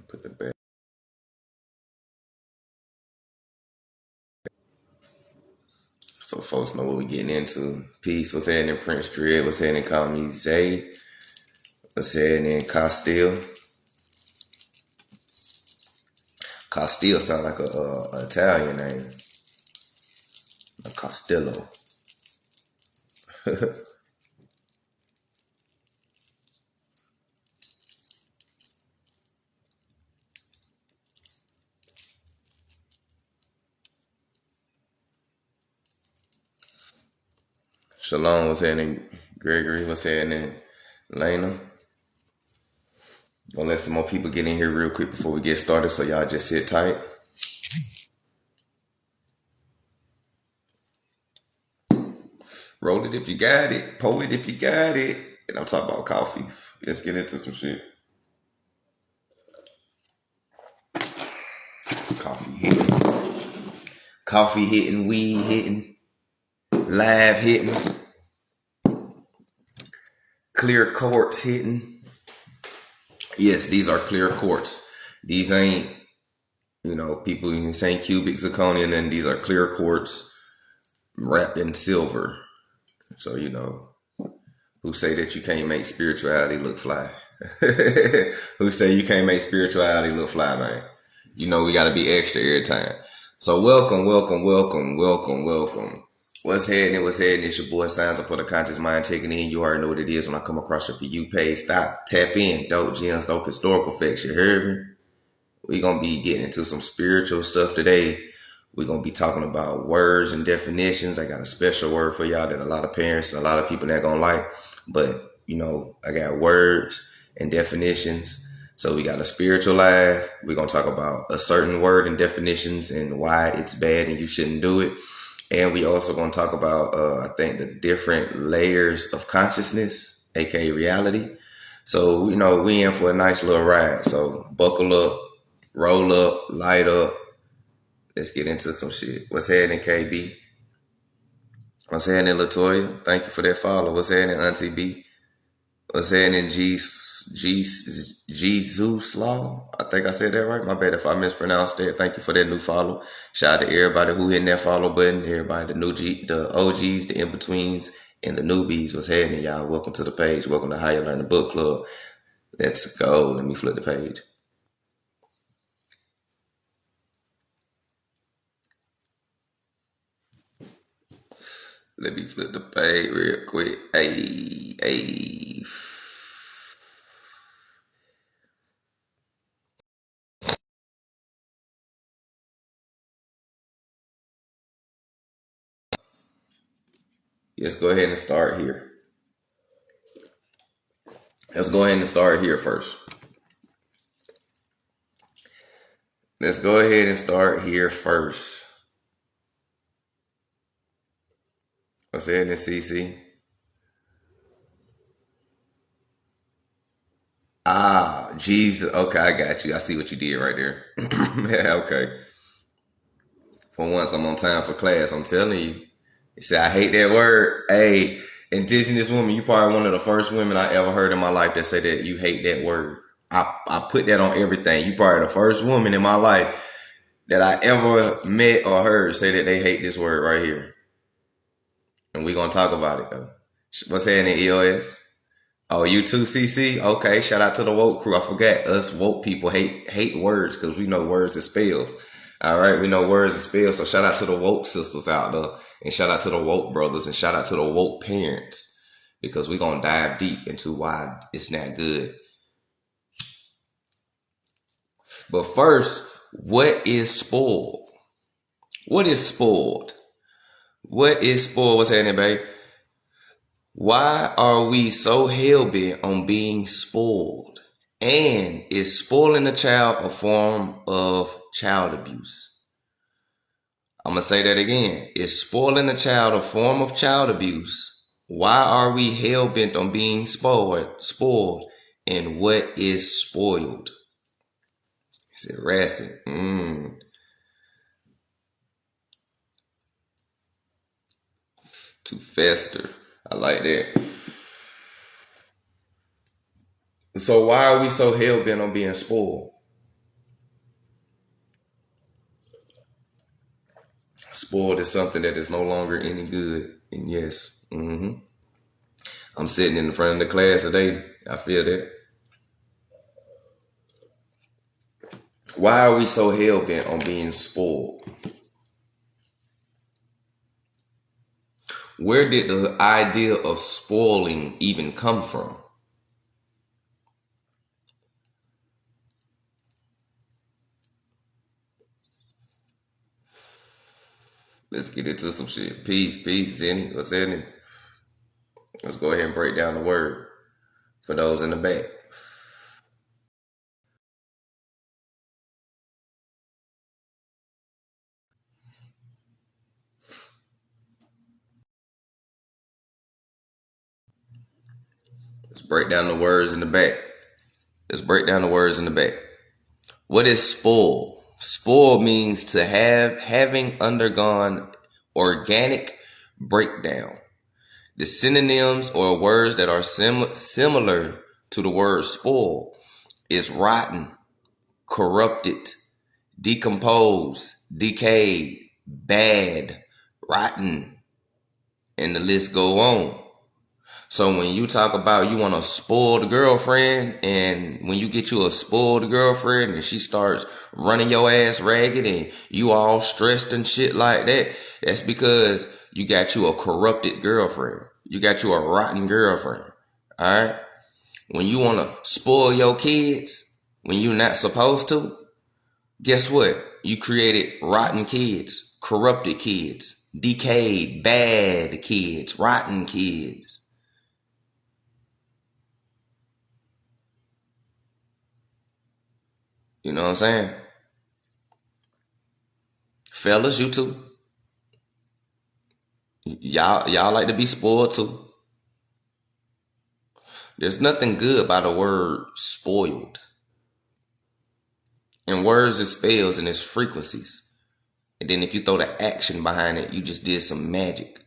Put the back. So folks know what we getting into. Peace. What's happening, Prince Dread? What's happening, call me Zay? What's happening, Castile? Castile sound like a Italian name. A Castillo. Shalom, what's happening, Gregory? What's happening, Lena? Gonna let some more people get in here real quick before we get started, so y'all just sit tight. Roll it if you got it. Pull it if you got it. And I'm talking about coffee. Let's get into some shit. Coffee hitting. Coffee hitting, weed hitting, live hitting, clear quartz hitting. Yes, these are clear quartz. These ain't, people in St. Cubic zirconia, and these are clear quartz wrapped in silver. So, who say that you can't make spirituality look fly? Who say you can't make spirituality look fly, man? We got to be extra every time. So welcome. What's happening? It's your boy Signs Up for the Conscious Mind checking in. You already know what it is when I come across your For You page. Stop, tap in, dope gems, dope historical facts. You heard me? We're going to be getting into some spiritual stuff today. We're going to be talking about words and definitions. I got a special word for y'all that a lot of parents and a lot of people not going to like. But, I got words and definitions. So we got a spiritual live. We're going to talk about a certain word and definitions and why it's bad and you shouldn't do it. And we also going to talk about, I think, the different layers of consciousness, aka reality. So, we in for a nice little ride. So buckle up, roll up, light up. Let's get into some shit. What's happening, KB? What's happening, Latoya? Thank you for that follow. What's happening, Auntie B? What's happening, Jesus Law? I think I said that right. My bad if I mispronounced that. Thank you for that new follow. Shout out to everybody who hitting that follow button. Everybody, the OGs, the in-betweens, and the newbies. What's happening, y'all? Welcome to the page. Welcome to Higher Learning Book Club. Let's go. Let me flip the page. Let me flip the page real quick. Hey. Let's go ahead and start here. Let's go ahead and start here first. What's happening, CC? Jesus. Okay, I got you. I see what you did right there. Yeah, okay. For once, I'm on time for class. I'm telling you. You say, I hate that word. Hey, indigenous woman, you probably one of the first women I ever heard in my life that say that you hate that word. I put that on everything. You probably the first woman in my life that I ever met or heard say that they hate this word right here. And we're going to talk about it, though. What's happening, EOS? Oh, you too, CC? Okay, shout out to the woke crew. I forgot us woke people hate words because we know words and spells. All right, we know words and spells. So shout out to the woke sisters out there. And shout out to the woke brothers. And shout out to the woke parents. Because we're going to dive deep into why it's not good. But first, what is spoiled? What is spoiled? What is spoiled? What's happening, babe? Why are we so hell-bent on being spoiled? And is spoiling a child a form of child abuse? I'm going to say that again. Is spoiling a child a form of child abuse? Why are we hell-bent on being spoiled? And what is spoiled? Is it rancid? To fester. I like that. So why are we so hell-bent on being spoiled? Spoiled is something that is no longer any good. And yes, I'm sitting in front of the class today. I feel that. Why are we so hell bent on being spoiled? Where did the idea of spoiling even come from? Let's get into some shit. Peace, Zenny. What's happening? Let's go ahead and break down the word for those in the back. Let's break down the words in the back. Let's break down the words in the back. What is spoil? Spoil means to having undergone organic breakdown. The synonyms or words that are similar to the word spoil is rotten, corrupted, decomposed, decayed, bad, rotten, and the list go on. So when you talk about you want a spoiled girlfriend, and when you get you a spoiled girlfriend and she starts running your ass ragged and you all stressed and shit like that, that's because you got you a corrupted girlfriend. You got you a rotten girlfriend. All right. When you want to spoil your kids when you're not supposed to, guess what? You created rotten kids, corrupted kids, decayed, bad kids, rotten kids. You know what I'm saying? Fellas, you too. Y'all like to be spoiled too. There's nothing good by the word spoiled. And words is spells and it's frequencies. And then if you throw the action behind it, you just did some magic.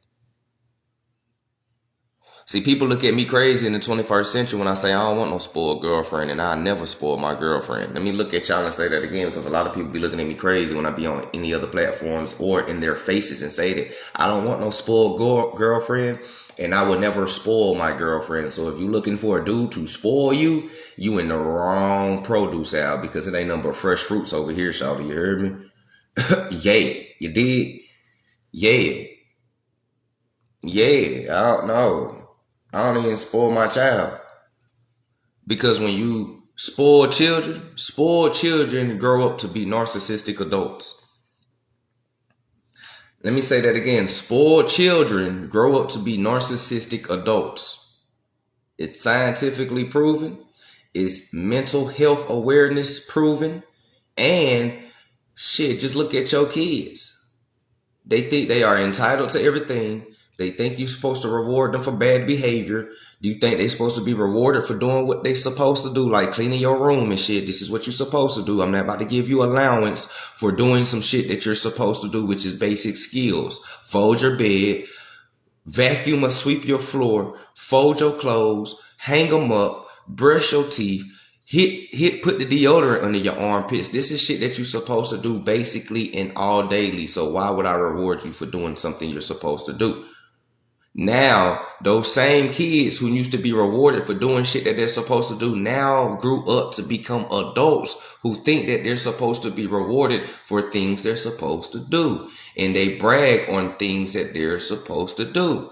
See, people look at me crazy in the 21st century when I say I don't want no spoiled girlfriend and I never spoil my girlfriend. Let me look at y'all and say that again, because a lot of people be looking at me crazy when I be on any other platforms or in their faces and say that I don't want no spoiled girlfriend and I would never spoil my girlfriend. So if you're looking for a dude to spoil you, you in the wrong produce aisle, because it ain't nothing but fresh fruits over here, shawty. You heard me? Yeah, you did? Yeah. Yeah, I don't know. I don't even spoil my child. Because when you spoil children grow up to be narcissistic adults. Let me say that again. Spoiled children grow up to be narcissistic adults. It's scientifically proven. It's mental health awareness proven. And shit, just look at your kids. They think they are entitled to everything. They think you're supposed to reward them for bad behavior. You think they're supposed to be rewarded for doing what they're supposed to do, like cleaning your room and shit. This is what you're supposed to do. I'm not about to give you allowance for doing some shit that you're supposed to do, which is basic skills. Fold your bed, vacuum or sweep your floor, fold your clothes, hang them up, brush your teeth, put the deodorant under your armpits. This is shit that you're supposed to do basically and all daily. So why would I reward you for doing something you're supposed to do? Now, those same kids who used to be rewarded for doing shit that they're supposed to do now grew up to become adults who think that they're supposed to be rewarded for things they're supposed to do. And they brag on things that they're supposed to do.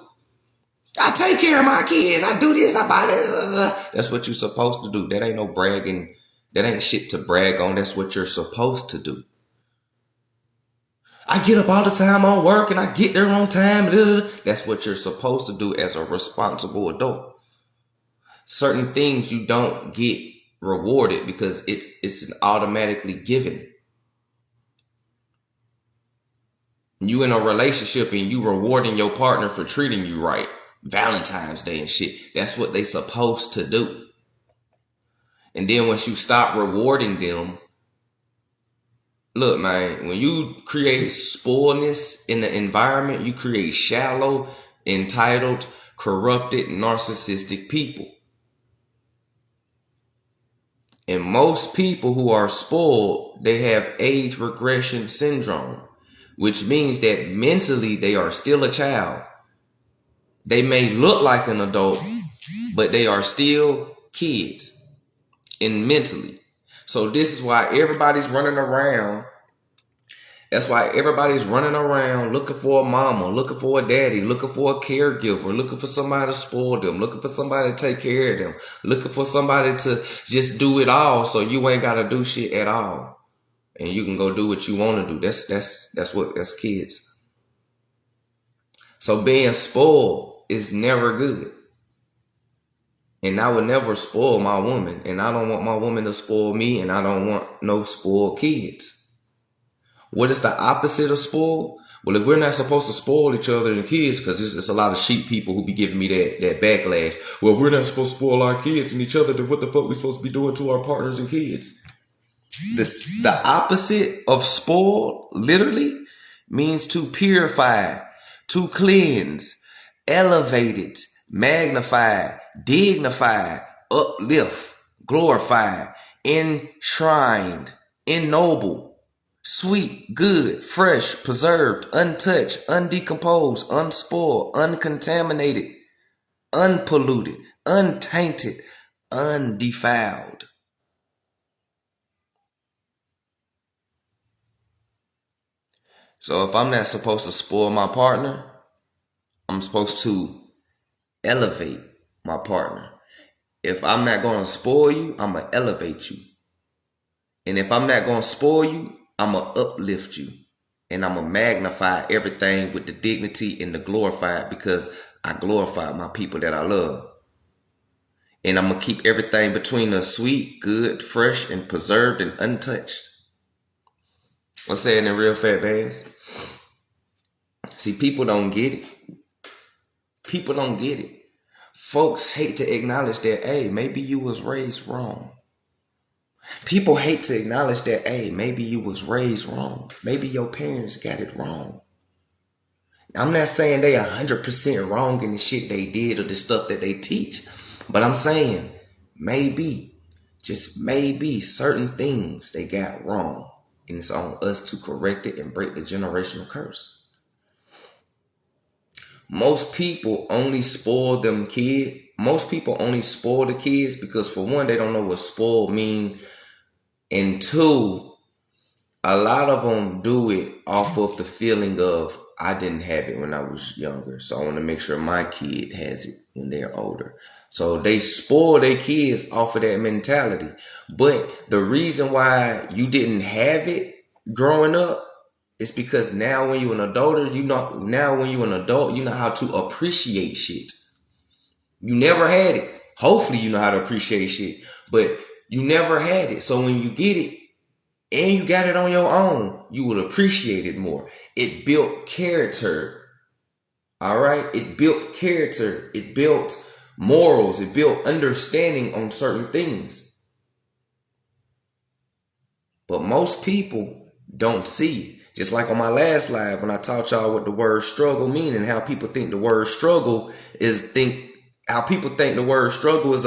I take care of my kids. I do this, I buy that. That's what you're supposed to do. That ain't no bragging. That ain't shit to brag on. That's what you're supposed to do. I get up all the time on work and I get there on time. That's what you're supposed to do as a responsible adult. Certain things you don't get rewarded because it's automatically given. You in a relationship and you rewarding your partner for treating you right. Valentine's Day and shit. That's what they supposed to do. And then once you stop rewarding them, look, man, when you create spoilness in the environment, you create shallow, entitled, corrupted, narcissistic people. And most people who are spoiled, they have age regression syndrome. which means that mentally they are still a child. They may look like an adult, but they are still kids and mentally. So this is why everybody's running around. That's why everybody's running around looking for a mama, looking for a daddy, looking for a caregiver, looking for somebody to spoil them, looking for somebody to take care of them, looking for somebody to just do it all so you ain't got to do shit at all. And you can go do what you want to do. That's kids. So being spoiled is never good. And I would never spoil my woman. And I don't want my woman to spoil me. And I don't want no spoiled kids. What is the opposite of spoil? Well, if we're not supposed to spoil each other and kids, because it's a lot of sheep people who be giving me that backlash. Well, we're not supposed to spoil our kids and each other. Then what the fuck we supposed to be doing to our partners and kids? The opposite of spoil literally means to purify, to cleanse, elevate, magnify, dignify, uplift, glorify, enshrined, ennoble, sweet, good, fresh, preserved, untouched, undecomposed, unspoiled, uncontaminated, unpolluted, untainted, undefiled. So if I'm not supposed to spoil my partner, I'm supposed to elevate my partner. If I'm not going to spoil you, I'm going to elevate you. And if I'm not going to spoil you, I'm going to uplift you. And I'm going to magnify everything with the dignity and the glorified, because I glorify my people that I love. And I'm going to keep everything between us sweet, good, fresh, and preserved and untouched. Let's say it in real fat bass. See, people don't get it. People don't get it. Folks hate to acknowledge that, hey, maybe you was raised wrong. People hate to acknowledge that, hey, maybe you was raised wrong. Maybe your parents got it wrong. I'm not saying they 100% wrong in the shit they did or the stuff that they teach. But I'm saying maybe, just maybe, certain things they got wrong. And it's on us to correct it and break the generational curse. Most people only spoil them kids. Most people only spoil the kids because, for one, they don't know what spoil mean. And two, a lot of them do it off of the feeling of, I didn't have it when I was younger, so I want to make sure my kid has it when they're older. So they spoil their kids off of that mentality. But the reason why you didn't have it growing up, it's because now when you're an adult, you know how to appreciate shit. You never had it. Hopefully you know how to appreciate shit, but you never had it. So when you get it and you got it on your own, you will appreciate it more. It built character. All right. It built character. It built morals. It built understanding on certain things. But most people don't see it. Just like on my last live when I taught y'all what the word struggle mean and how people think the word struggle is a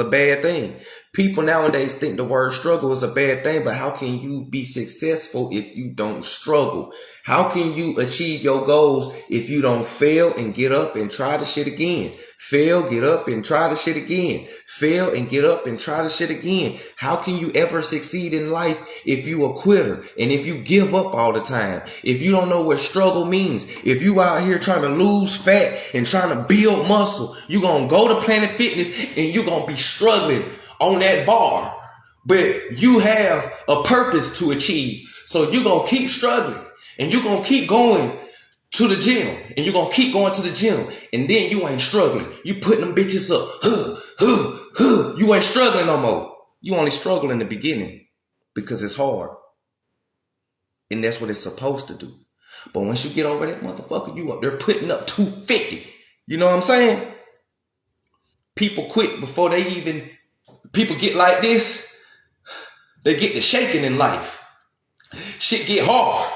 bad thing. People nowadays think the word struggle is a bad thing, but how can you be successful if you don't struggle? How can you achieve your goals if you don't fail and get up and try the shit again? Fail, get up and try the shit again. Fail and get up and try the shit again. How can you ever succeed in life if you a quitter and if you give up all the time? If you don't know what struggle means, if you out here trying to lose fat and trying to build muscle, you gonna go to Planet Fitness and you gonna be struggling on that bar, but you have a purpose to achieve. So you're going to keep struggling and you're going to keep going to the gym and you're going to keep going to the gym. And then you ain't struggling. You putting them bitches up. You ain't struggling no more. You only struggle in the beginning because it's hard. And that's what it's supposed to do. But once you get over that motherfucker, you up there putting up 250. You know what I'm saying? People quit before they even... People get like this, they get to shaking in life. Shit get hard.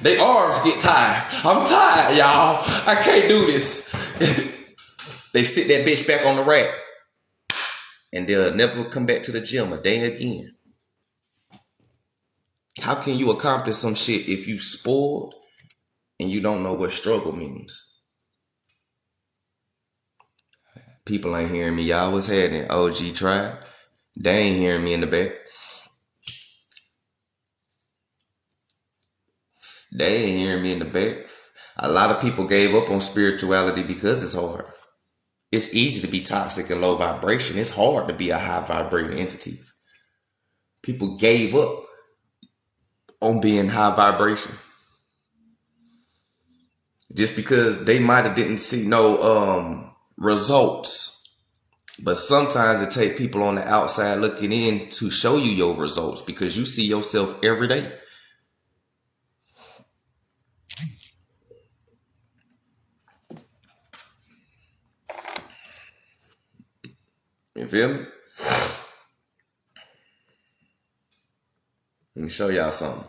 Their arms get tired. I'm tired, y'all. I can't do this. They sit that bitch back on the rack. And they'll never come back to the gym a day again. How can you accomplish some shit if you spoiled and you don't know what struggle means. People ain't hearing me. Y'all was heading OG tribe. They ain't hearing me in the back. They ain't hearing me in the back. A lot of people gave up on spirituality because it's hard. It's easy to be toxic and low vibration. It's hard to be a high vibrating entity. People gave up on being high vibration just because they might have didn't see no results. But sometimes it takes people on the outside looking in to show you your results because you see yourself every day. You feel me? Let me show y'all something.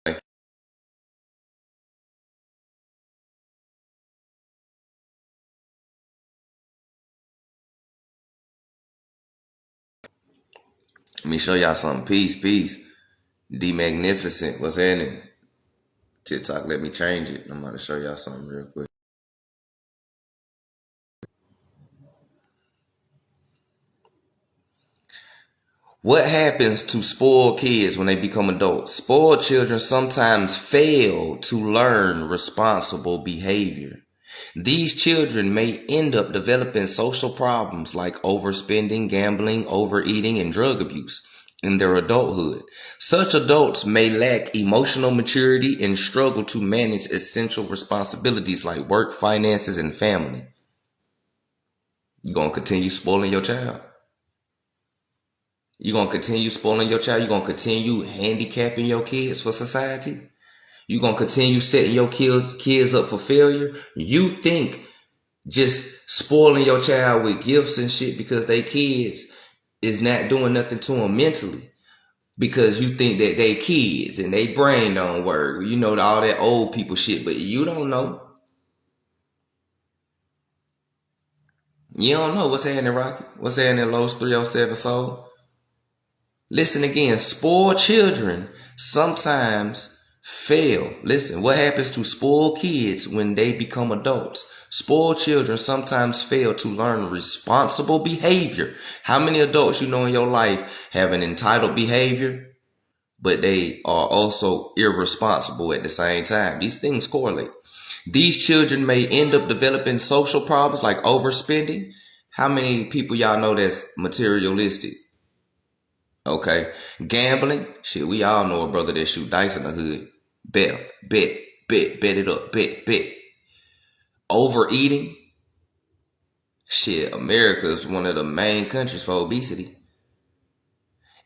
Let me show y'all something. Peace. D Magnificent. What's happening? TikTok, let me change it. I'm about to show y'all something real quick. What happens to spoiled kids when they become adults? Spoiled children sometimes fail to learn responsible behavior. These children may end up developing social problems like overspending, gambling, overeating, and drug abuse in their adulthood. Such adults may lack emotional maturity and struggle to manage essential responsibilities like work, finances, and family. You gonna continue spoiling your child? You gonna continue spoiling your child? You gonna continue handicapping your kids for society? You gonna continue setting your kids up for failure? You think just spoiling your child with gifts and shit because they kids is not doing nothing to them mentally? Because you think that they kids and they brain don't work. You know, all that old people shit, but you don't know. You don't know what's happening, Rocky. What's happening, Lowe's 307 Soul? Listen again. Spoiled children sometimes fail. Listen, what happens to spoiled kids when they become adults? Spoiled children sometimes fail to learn responsible behavior. How many adults you know in your life have an entitled behavior, but they are also irresponsible at the same time? These things correlate. These children may end up developing social problems like overspending. How many people y'all know that's materialistic? Okay. Gambling. Shit, we all know a brother that shoot dice in the hood. Bet it up. Bet. Overeating. Shit, America is one of the main countries for obesity.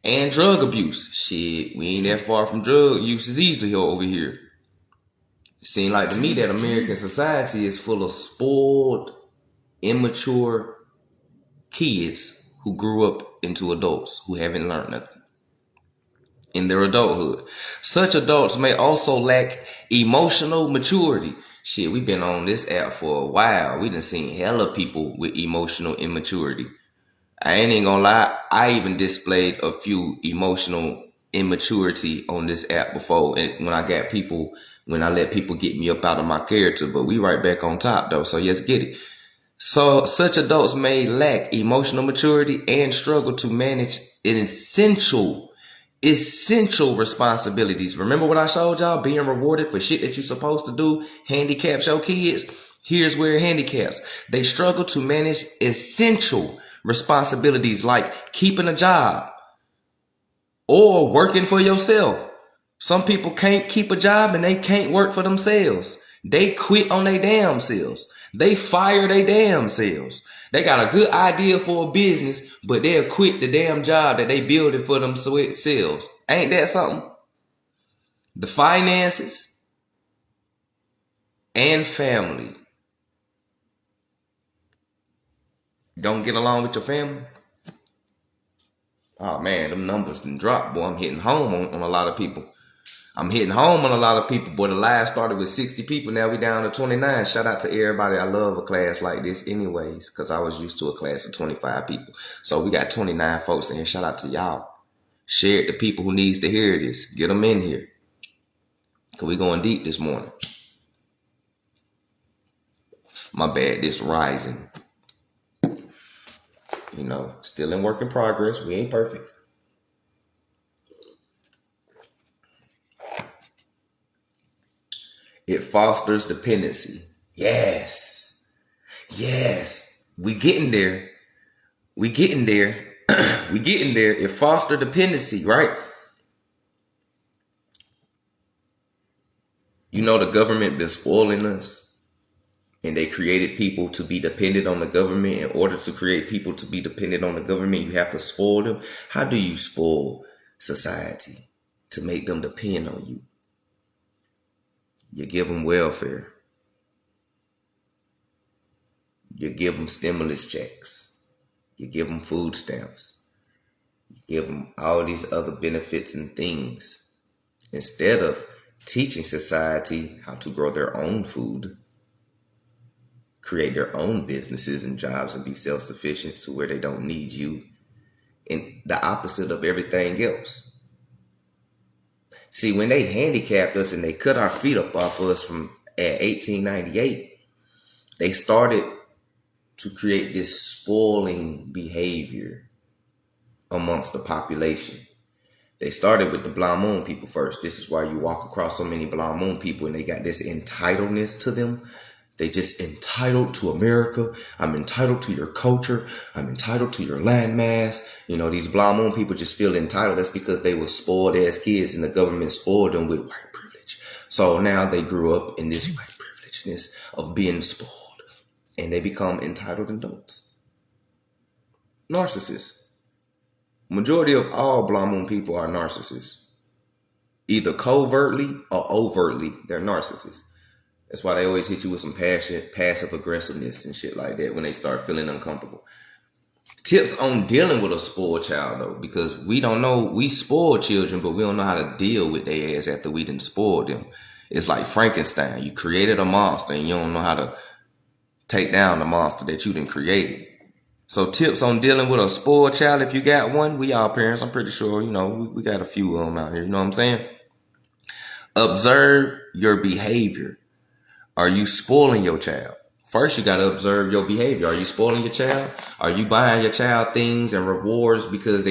And drug abuse. Shit, we ain't that far from drug use as easily over here. It seems like to me that American society is full of spoiled, immature kids who grew up into adults who haven't learned nothing in their adulthood. Such adults may also lack emotional maturity. Shit, we've been on this app for a while. We done seen hella people with emotional immaturity. I ain't even gonna lie, I even displayed a few emotional immaturity on this app before. And when I let people get me up out of my character, but we right back on top though. So let's get it. So such adults may lack emotional maturity and struggle to manage essential responsibilities. Remember what I showed y'all? Being rewarded for shit that you're supposed to do handicaps your kids. Here's where it handicaps. They struggle to manage essential responsibilities like keeping a job or working for yourself. Some people can't keep a job and they can't work for themselves. They quit on their damn selves. They fire their damn selves. They got a good idea for a business, but they'll quit the damn job that they building for themselves. Ain't that something? The finances and family. Don't get along with your family? Oh man, them numbers done dropped, boy. I'm hitting home on a lot of people. Boy, the live started with 60 people. Now we down to 29. Shout out to everybody. I love a class like this anyways, because I was used to a class of 25 people. So we got 29 folks in here. Shout out to y'all. Share it to people who needs to hear this. Get them in here. Because we going deep this morning. My bad, this rising. Still in work in progress. We ain't perfect. It fosters dependency. Yes. Yes. We getting there. We getting there. We getting there. It fosters dependency, right? The government been spoiling us. And they created people to be dependent on the government. In order to create people to be dependent on the government, you have to spoil them. How do you spoil society to make them depend on you? You give them welfare. You give them stimulus checks. You give them food stamps. You give them all these other benefits and things. Instead of teaching society how to grow their own food, create their own businesses and jobs and be self-sufficient to where they don't need you, and the opposite of everything else. See, when they handicapped us and they cut our feet up off us from at 1898, they started to create this spoiling behavior amongst the population. They started with the Blue Moon people first. This is why you walk across so many Blue Moon people and they got this entitledness to them. They just entitled to America. I'm entitled to your culture. I'm entitled to your landmass. These Blue Moon people just feel entitled. That's because they were spoiled as kids and the government spoiled them with white privilege. So now they grew up in this white privilegeness of being spoiled and they become entitled adults. Narcissists. Majority of all Blue Moon people are narcissists. Either covertly or overtly, they're narcissists. That's why they always hit you with some passive aggressiveness and shit like that when they start feeling uncomfortable. Tips on dealing with a spoiled child, though, because we don't know. We spoil children, but we don't know how to deal with their ass after we done spoiled them. It's like Frankenstein. You created a monster and you don't know how to take down the monster that you done created. So tips on dealing with a spoiled child, if you got one. We all parents, I'm pretty sure, we got a few of them out here. You know what I'm saying? Observe your behavior. Are you spoiling your child? First, you got to observe your behavior. Are you spoiling your child? Are you buying your child things and rewards because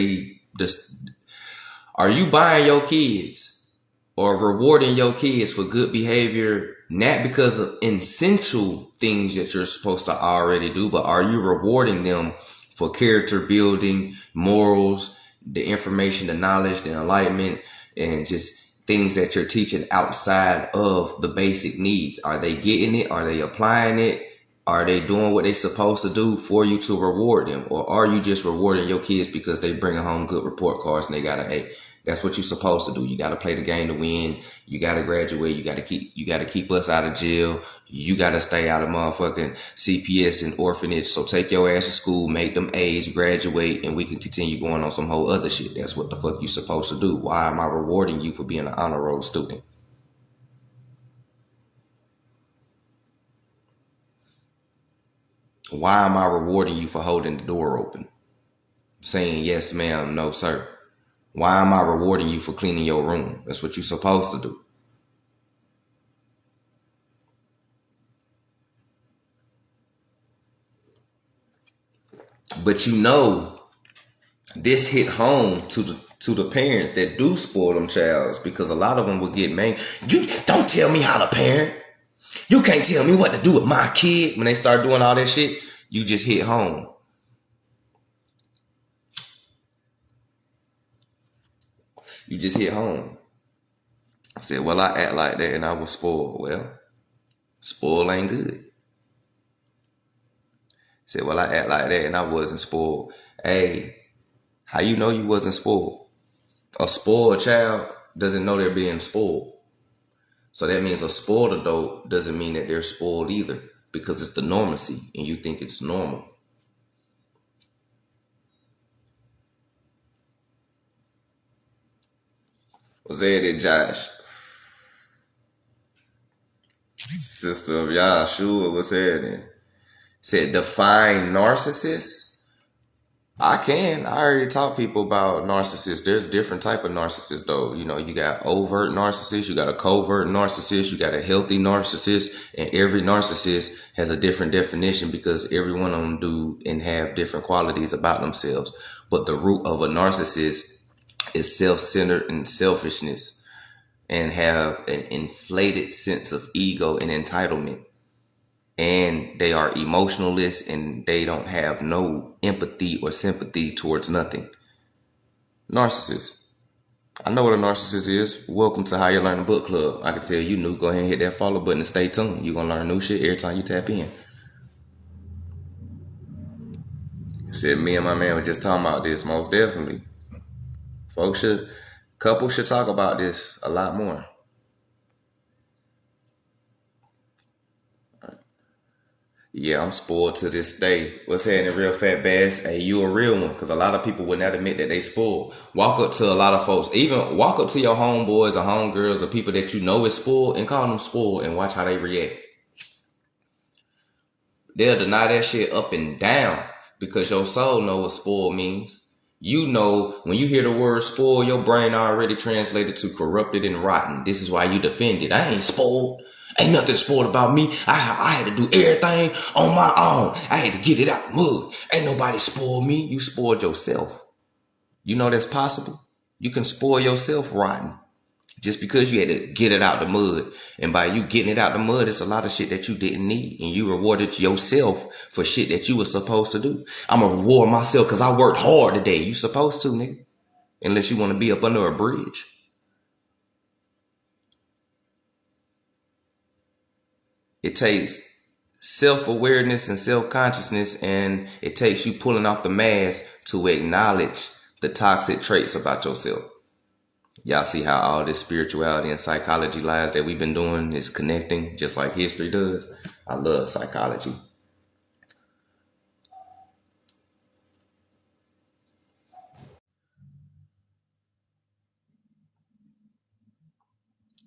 are you buying your kids or rewarding your kids for good behavior, not because of essential things that you're supposed to already do, but are you rewarding them for character building, morals, the information, the knowledge, the enlightenment, and just things that you're teaching outside of the basic needs? Are they getting it? Are they applying it? Are they doing what they're supposed to do for you to reward them? Or are you just rewarding your kids because they bring home good report cards and they got an A? That's what you're supposed to do. You got to play the game to win. You got to graduate. You got to keep us out of jail. You got to stay out of motherfucking CPS and orphanage. So take your ass to school, make them A's, graduate, and we can continue going on some whole other shit. That's what the fuck you supposed to do. Why am I rewarding you for being an honor roll student? Why am I rewarding you for holding the door open? Saying yes, ma'am, no, sir. Why am I rewarding you for cleaning your room? That's what you're supposed to do. But this hit home to the parents that do spoil them childs, because a lot of them will get mad. You don't tell me how to parent. You can't tell me what to do with my kid. When they start doing all that shit, you just hit home. You just hit home. I said, well, I act like that and I was spoiled. Well, spoiled ain't good. I said, well, I act like that and I wasn't spoiled. Hey, how you know you wasn't spoiled? A spoiled child doesn't know they're being spoiled. So that means a spoiled adult doesn't mean that they're spoiled either, because it's the normacy and you think it's normal. What's that, Josh? Sister of Yahshua, what's that? Said define narcissist. I already taught people about narcissists. There's different type of narcissists though. You know, you got overt narcissist, you got a covert narcissist, you got a healthy narcissist, and every narcissist has a different definition because every one of them do and have different qualities about themselves. But the root of a narcissist is self-centered and selfishness and have an inflated sense of ego and entitlement. And they are emotionless and they don't have no empathy or sympathy towards nothing. Narcissist. I know what a narcissist is. Welcome to How You Learn the Book Club. I can tell you new. Go ahead and hit that follow button and stay tuned. You're going to learn new shit every time you tap in. Said me and my man were just talking about this. Most definitely. Couples should talk about this a lot more. Yeah, I'm spoiled to this day. What's happening, real fat bass? Hey, you a real one? Because a lot of people would not admit that they spoiled. Walk up to a lot of folks, even walk up to your homeboys or homegirls or people that you know is spoiled and call them spoiled and watch how they react. They'll deny that shit up and down because your soul know what spoiled means. You know, when you hear the word spoiled, your brain already translated to corrupted and rotten. This is why you defend it. I ain't spoiled. Ain't nothing spoiled about me. I had to do everything on my own. I had to get it out the mud. Ain't nobody spoiled me. You spoiled yourself. You know that's possible? You can spoil yourself rotten just because you had to get it out the mud. And by you getting it out the mud, it's a lot of shit that you didn't need. And you rewarded yourself for shit that you were supposed to do. I'm going to reward myself because I worked hard today. You supposed to, nigga. Unless you want to be up under a bridge. It takes self-awareness and self-consciousness, and it takes you pulling off the mask to acknowledge the toxic traits about yourself. Y'all see how all this spirituality and psychology lies that we've been doing is connecting just like history does? I love psychology.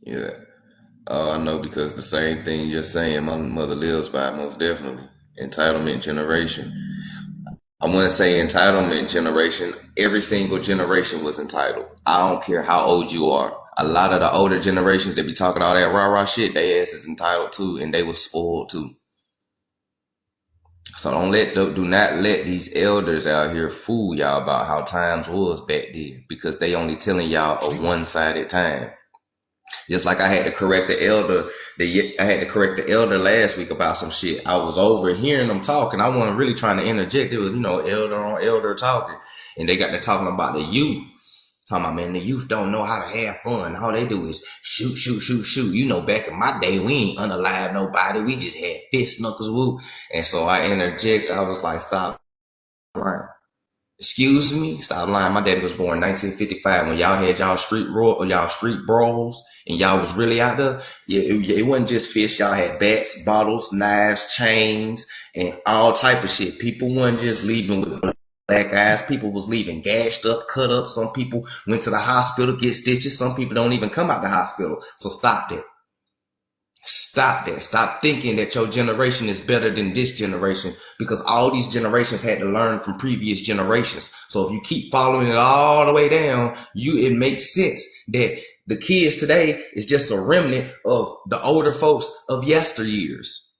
Yeah. Oh, I know because the same thing you're saying my mother lives by, most definitely. Entitlement generation. I want to say entitlement generation. Every single generation was entitled. I don't care how old you are. A lot of the older generations that be talking all that rah rah shit, they ass is entitled too, and they was spoiled too. So do not let these elders out here fool y'all about how times was back then, because they only telling y'all a one-sided time. Just like I had to correct the elder, I had to correct the elder last week about some shit. I was over hearing them talking. I wasn't really trying to interject. It was, elder on elder talking. And they got to talking about the youth. Talking about, man, the youth don't know how to have fun. All they do is shoot, shoot, shoot, shoot. You know, back in my day, we ain't unalive nobody. We just had fist knuckles, woo. And so I interject. I was like, stop lying. Excuse me, stop lying. My daddy was born in 1955 when y'all had y'all street brawls and y'all was really out there. Yeah, it wasn't just fish. Y'all had bats, bottles, knives, chains, and all type of shit. People wasn't just leaving with black eyes. People was leaving gashed up, cut up. Some people went to the hospital to get stitches. Some people don't even come out the hospital. So stop that. Stop that. Stop thinking that your generation is better than this generation, because all these generations had to learn from previous generations. So if you keep following it all the way down, it makes sense that the kids today is just a remnant of the older folks of yesteryears.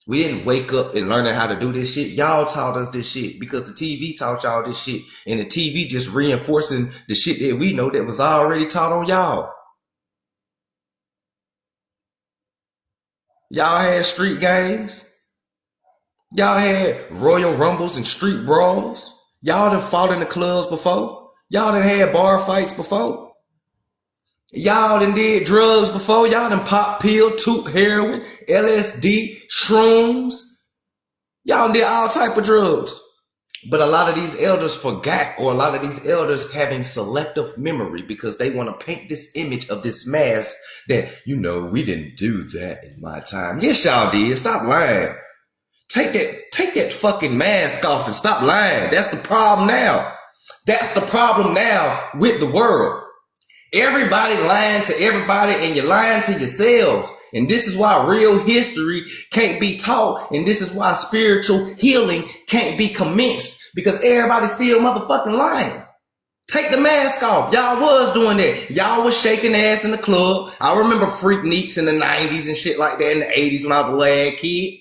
We didn't wake up and learn how to do this shit. Y'all taught us this shit because the TV taught y'all this shit, and the TV just reinforcing the shit that we know that was already taught on y'all. Y'all had street gangs. Y'all had Royal Rumbles and street brawls. Y'all done fought in the clubs before. Y'all done had bar fights before. Y'all done did drugs before. Y'all done pop pill, toot heroin, LSD, shrooms. Y'all did all type of drugs. But a lot of these elders forgot, or a lot of these elders having selective memory because they want to paint this image of this mask that, we didn't do that in my time. Yes, y'all did. Stop lying. Take that fucking mask off and stop lying. That's the problem now. That's the problem now with the world. Everybody lying to everybody, and you're lying to yourselves. And this is why real history can't be taught. And this is why spiritual healing can't be commenced. because everybody's still motherfucking lying. Take the mask off. Y'all was doing that. Y'all was shaking ass in the club. I remember Freakniks in the 90s and shit like that in the 80s when I was a lad kid.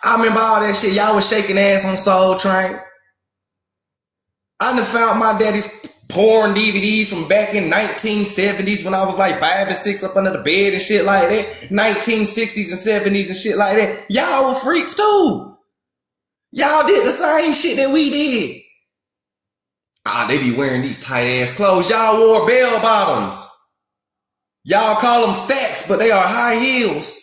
I remember all that shit. Y'all was shaking ass on Soul Train. I done found my daddy's porn DVDs from back in 1970s when I was like 5 and 6 up under the bed and shit like that. 1960s and 70s and shit like that. Y'all were freaks too. Y'all did the same shit that we did. They be wearing these tight ass clothes. Y'all wore bell bottoms. Y'all call them stacks, but they are high heels.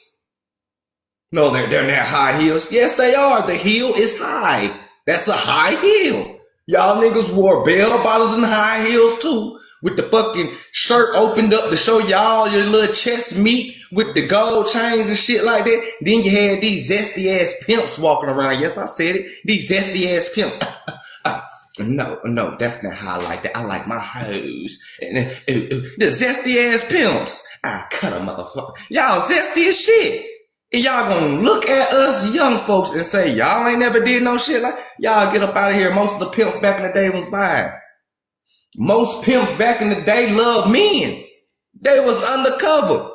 No, they're not high heels. Yes, they are. The heel is high. That's a high heel. Y'all niggas wore bell bottoms and high heels too, with the fucking shirt opened up to show y'all your little chest meat with the gold chains and shit like that. Then you had these zesty ass pimps walking around. Yes, I said it. These zesty ass pimps. No, that's not how I like that. I like my hoes. And the zesty ass pimps. I cut a motherfucker. Y'all zesty as shit. And y'all gonna look at us young folks and say, y'all ain't never did no shit like, y'all get up out of here. Most of the pimps back in the day was buying. Most pimps back in the day loved men. They was undercover.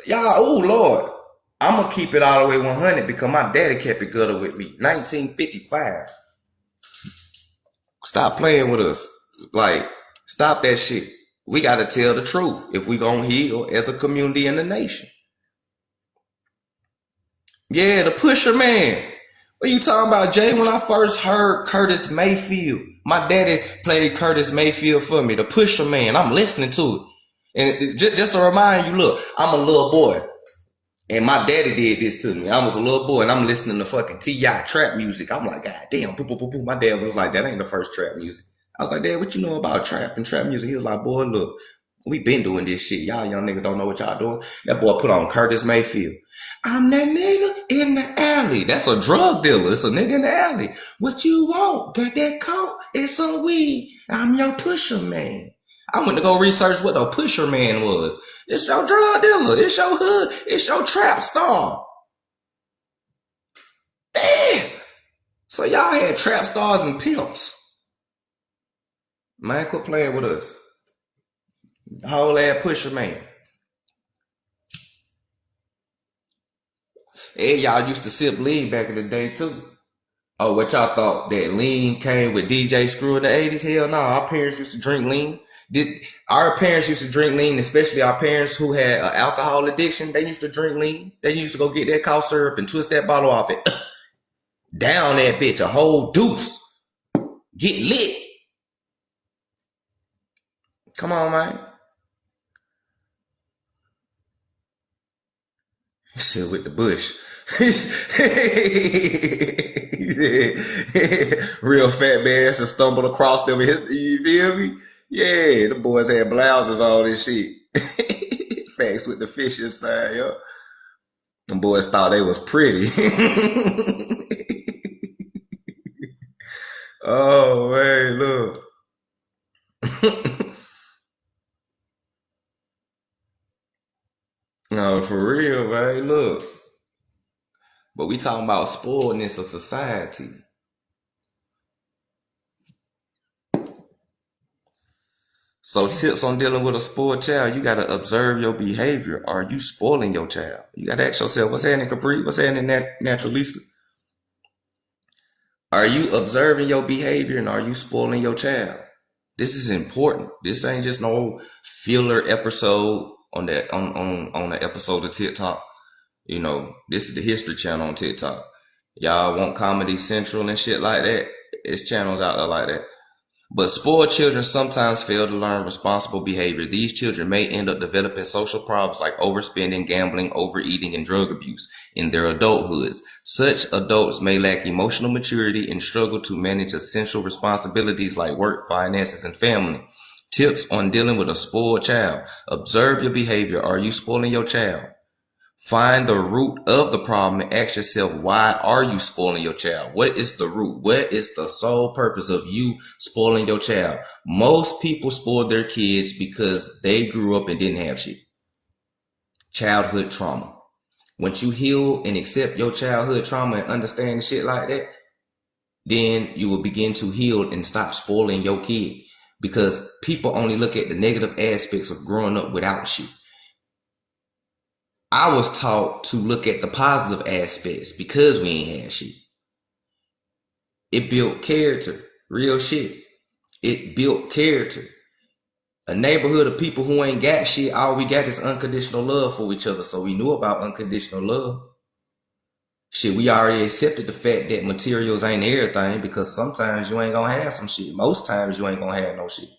Y'all, oh Lord. I'm gonna keep it all the way 100 because my daddy kept it gutter with me. 1955. Stop playing with us. Like, stop that shit. We got to tell the truth if we gonna heal as a community and a nation. Yeah, the Pusher Man. What you talking about, Jay? When I first heard Curtis Mayfield, my daddy played Curtis Mayfield for me, the Pusher Man. I'm listening to it. And just to remind you, look, I'm a little boy. And my daddy did this to me. I was a little boy and I'm listening to fucking T.I. trap music. I'm like, God damn, poo, poo, poo, poo. My dad was like, that ain't the first trap music. I was like, Dad, what you know about trap and trap music? He was like, boy, look, we been doing this shit. Y'all young niggas don't know what y'all doing. That boy put on Curtis Mayfield. I'm that nigga in the alley. That's a drug dealer. It's a nigga in the alley. What you want? Got that coat? It's some weed. I'm your Pusher Man. I went to go research what a Pusher Man was. It's your drug dealer. It's your hood. It's your trap star. Damn. So y'all had trap stars and pimps. Man, quit playing with us. Whole ass Pusher Man. Hey, y'all used to sip lean back in the day too. Oh, what y'all thought that lean came with DJ Screw in the 80s? Hell no, our parents used to drink lean. Our parents used to drink lean, especially our parents who had an alcohol addiction. They used to drink lean. They used to go get that cough syrup and twist that bottle off it. Down that bitch, a whole deuce. Get lit. Come on, man. He said with the bush. He said, real fat man to stumble across them. You feel me? Yeah, the boys had blouses on and shit. Facts with the fish inside, yo. Them boys thought they was pretty. Oh, man, look. No, for real, man, look. But we talking about spoiledness of society. So tips on dealing with a spoiled child, you got to observe your behavior. Are you spoiling your child? You got to ask yourself, what's happening, Capri? What's happening, Naturalista? Are you observing your behavior and are you spoiling your child? This is important. This ain't just no filler episode on that on the episode of TikTok. You know, this is the History Channel on TikTok. Y'all want Comedy Central and shit like that? It's channels out there like that. But spoiled children sometimes fail to learn responsible behavior. These children may end up developing social problems like overspending, gambling, overeating, and drug abuse in their adulthoods. Such adults may lack emotional maturity and struggle to manage essential responsibilities like work, finances, and family. Tips on dealing with a spoiled child. Observe your behavior. Are you spoiling your child? Find the root of the problem and ask yourself, why are you spoiling your child? What is the root? What is the sole purpose of you spoiling your child? Most people spoil their kids because they grew up and didn't have shit. Childhood trauma. Once you heal and accept your childhood trauma and understand shit like that, then you will begin to heal and stop spoiling your kid. Because people only look at the negative aspects of growing up without shit. I was taught to look at the positive aspects because we ain't had shit. It built character. Real shit. It built character. A neighborhood of people who ain't got shit, all we got is unconditional love for each other. So we knew about unconditional love. Shit, we already accepted the fact that materials ain't everything, because sometimes you ain't gonna have some shit. Most times you ain't gonna have no shit.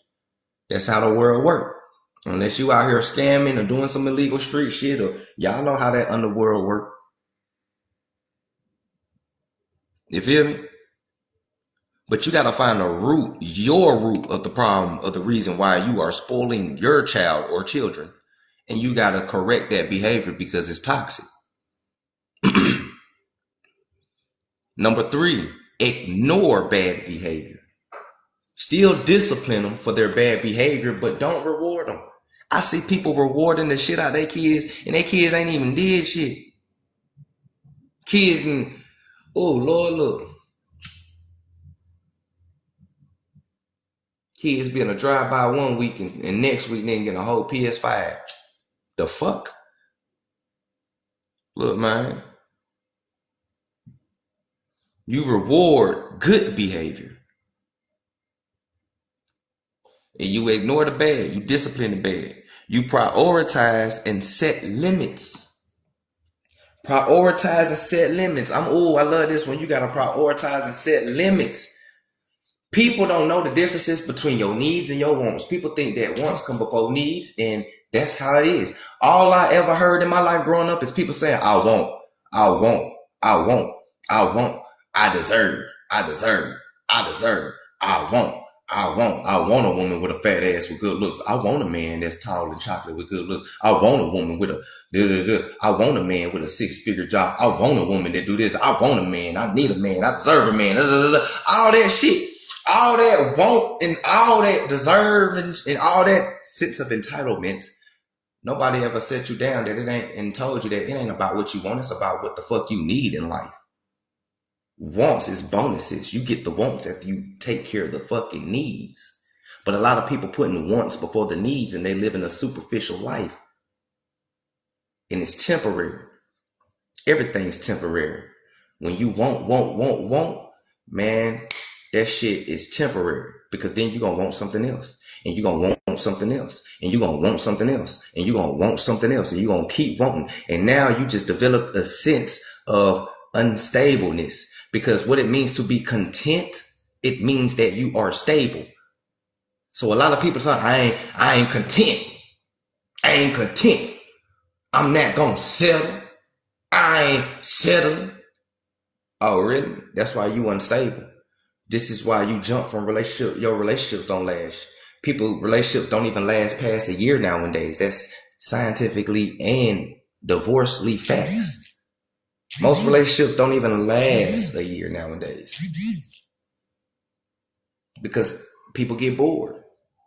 That's how the world works. Unless you out here scamming or doing some illegal street shit, or y'all know how that underworld work. You feel me? But you gotta find the root, your root of the problem, of the reason why you are spoiling your child or children. And you gotta correct that behavior because it's toxic. Number 3, ignore bad behavior. Still discipline them for their bad behavior, but don't reward them. I see people rewarding the shit out of their kids, and their kids ain't even did shit. Kids, and oh Lord, look. Kids being a drive-by one week and next week then getting a whole PS5. The fuck? Look, man. You reward good behavior. And you ignore the bad. You discipline the bad. You prioritize and set limits. Prioritize and set limits. I love this one. You gotta prioritize and set limits. People don't know the differences between your needs and your wants. People think that wants come before needs, and that's how it is. All I ever heard in my life growing up is people saying, I want, I want, I want, I want, I deserve, I deserve, I deserve, I want. I want a woman with a fat ass with good looks. I want a man that's tall and chocolate with good looks. I want a woman with I want a man with a 6-figure job. I want a woman that do this. I want a man. I need a man. I deserve a man. All that shit. All that want and all that deserve and all that sense of entitlement. Nobody ever set you down that it ain't and told you that it ain't about what you want. It's about what the fuck you need in life. Wants is bonuses. You get the wants after you take care of the fucking needs. But a lot of people putting wants before the needs, and they live in a superficial life. And it's temporary. Everything's temporary. When you want, man, that shit is temporary. Because then you're going to want something else. And you're going to want something else. And you're going to want something else. And you're going to want something else. And you're going to keep wanting. And now you just develop a sense of unstableness. Because what it means to be content, it means that you are stable. So a lot of people say, I ain't content. I ain't content. I'm not gonna settle. I ain't settling. Oh, really? That's why you unstable. This is why you jump from relationship. Your relationships don't last. Relationships don't even last past a year nowadays. That's scientifically and divorcely facts. Most relationships don't even last a year nowadays because people get bored.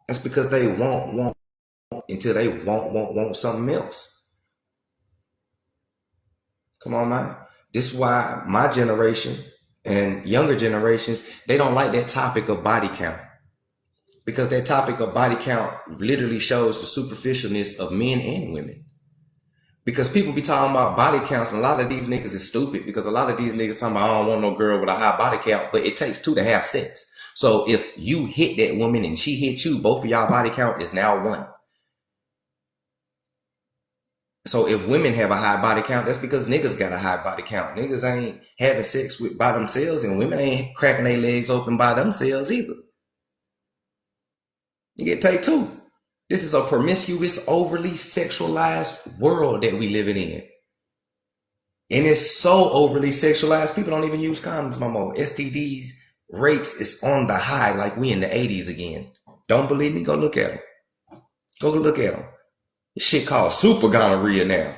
That's because they want until they want something else. Come on, man. This is why my generation and younger generations, they don't like that topic of body count, because that topic of body count literally shows the superficialness of men and women. Because people be talking about body counts, and a lot of these niggas is stupid, because a lot of these niggas talking about, I don't want no girl with a high body count, but it takes 2 to have sex. So if you hit that woman and she hit you, both of y'all body count is now 1. So if women have a high body count, that's because niggas got a high body count. Niggas ain't having sex by themselves, and women ain't cracking their legs open by themselves either. You get take 2. This is a promiscuous, overly sexualized world that we living in. And it's so overly sexualized, people don't even use condoms no more. STDs rates is on the high, like we in the 80s again. Don't believe me? Go look at them. Go look at them. This shit called super gonorrhea now.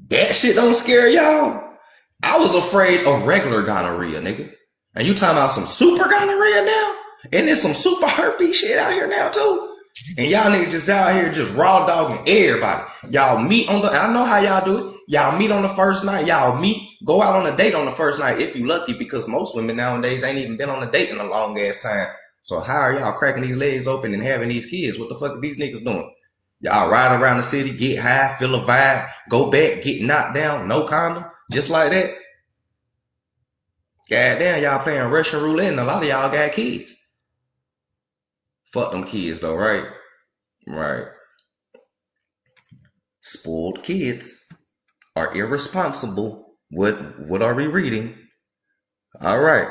That shit don't scare y'all? I was afraid of regular gonorrhea, nigga. And you talking about some super gonorrhea now? And there's some super herpes shit out here now too? And y'all niggas just out here just raw dogging everybody. Y'all meet on the, I know how y'all do it. Y'all meet on the first night. Y'all meet, go out on a date on the first night if you lucky, because most women nowadays ain't even been on a date in a long ass time. So how are y'all cracking these legs open and having these kids? What the fuck are these niggas doing? Y'all ride around the city, get high, feel a vibe, go back, get knocked down, no condom, just like that. Goddamn, y'all playing Russian roulette and a lot of y'all got kids. Fuck them kids though, right? Right. Spoiled kids are irresponsible. What are we reading? All right.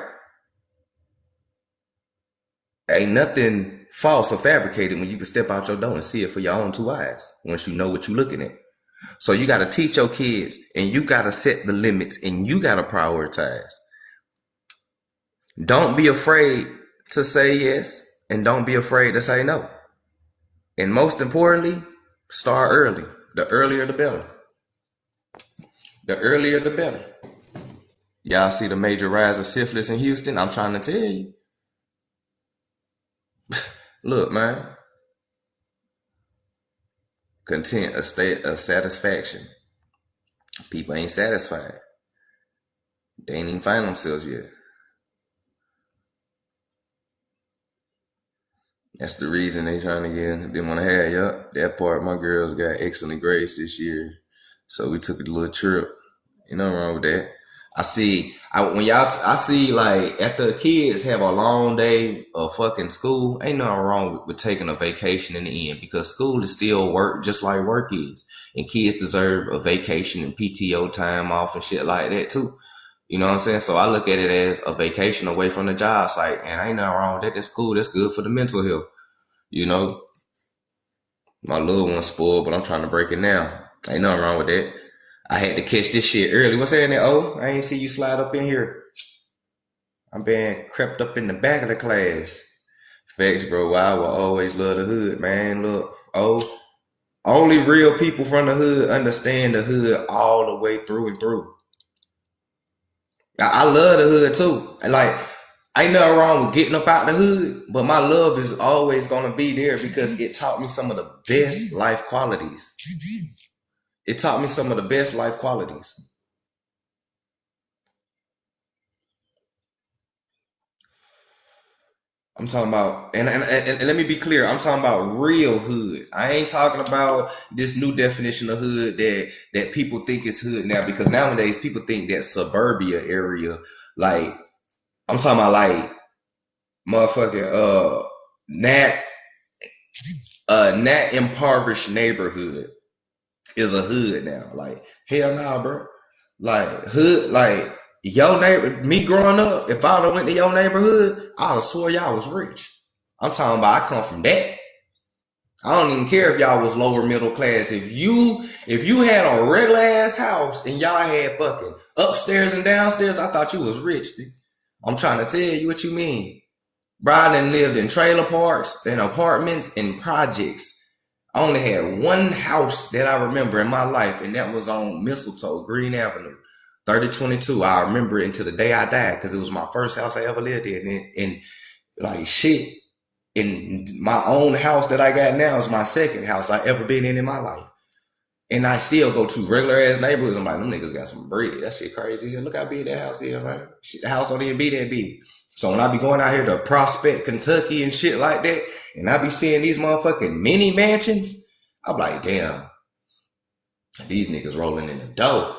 Ain't nothing false or fabricated when you can step out your door and see it for your own two eyes once you know what you're looking at. So you got to teach your kids, and you got to set the limits, and you got to prioritize. Don't be afraid to say yes, and don't be afraid to say no. And most importantly, start early. The earlier the better. The earlier the better. Y'all see the major rise of syphilis in Houston? I'm trying to tell you. Look, man. Content, a state of satisfaction. People ain't satisfied. They ain't even find themselves yet. That's the reason they trying to get, they want to have, yup. That part, my girls got excellent grades this year. So we took a little trip. Ain't nothing wrong with that. I see, I see like after kids have a long day of fucking school, ain't nothing wrong with taking a vacation in the end, because school is still work just like work is. And kids deserve a vacation and PTO time off and shit like that too. You know what I'm saying? So I look at it as a vacation away from the job site, and ain't nothing wrong with that. That's cool. That's good for the mental health. You know, my little one's spoiled, but I'm trying to break it now. Ain't nothing wrong with that. I had to catch this shit early. What's happening? Oh, I ain't see you slide up in here. I'm being crept up in the back of the class. Facts, bro. I will always love the hood, man. Look, oh, only real people from the hood understand the hood all the way through and through. I love the hood too. Like, ain't nothing wrong with getting up out the hood, but my love is always gonna be there because it taught me some of the best life qualities. It taught me some of the best life qualities. I'm talking about, and let me be clear. I'm talking about real hood. I ain't talking about this new definition of hood that people think is hood now. Because nowadays people think that suburbia area, like I'm talking about, like motherfucking Nat Nat impoverished neighborhood is a hood now. Like hell nah, bro. Like hood, like your neighbor. Me growing up, if I would have went to your neighborhood, I'd have swore y'all was rich. I'm talking about I come from that. I don't even care if y'all was lower middle class. If you had a regular ass house and y'all had fucking upstairs and downstairs, I thought you was rich. Dude. I'm trying to tell you what you mean. Brian lived in trailer parks and apartments and projects. I only had one house that I remember in my life, and that was on Mistletoe, Green Avenue, 3022. I remember it until the day I died because it was my first house I ever lived in. And like shit, in my own house that I got now is my second house I ever been in my life. And I still go to regular ass neighborhoods. I'm like, them niggas got some bread. That shit crazy here. Look how big that house is, right? Shit, the house don't even be that big. So when I be going out here to Prospect, Kentucky and shit like that, and I be seeing these motherfucking mini mansions, I'm like, damn, these niggas rolling in the dough.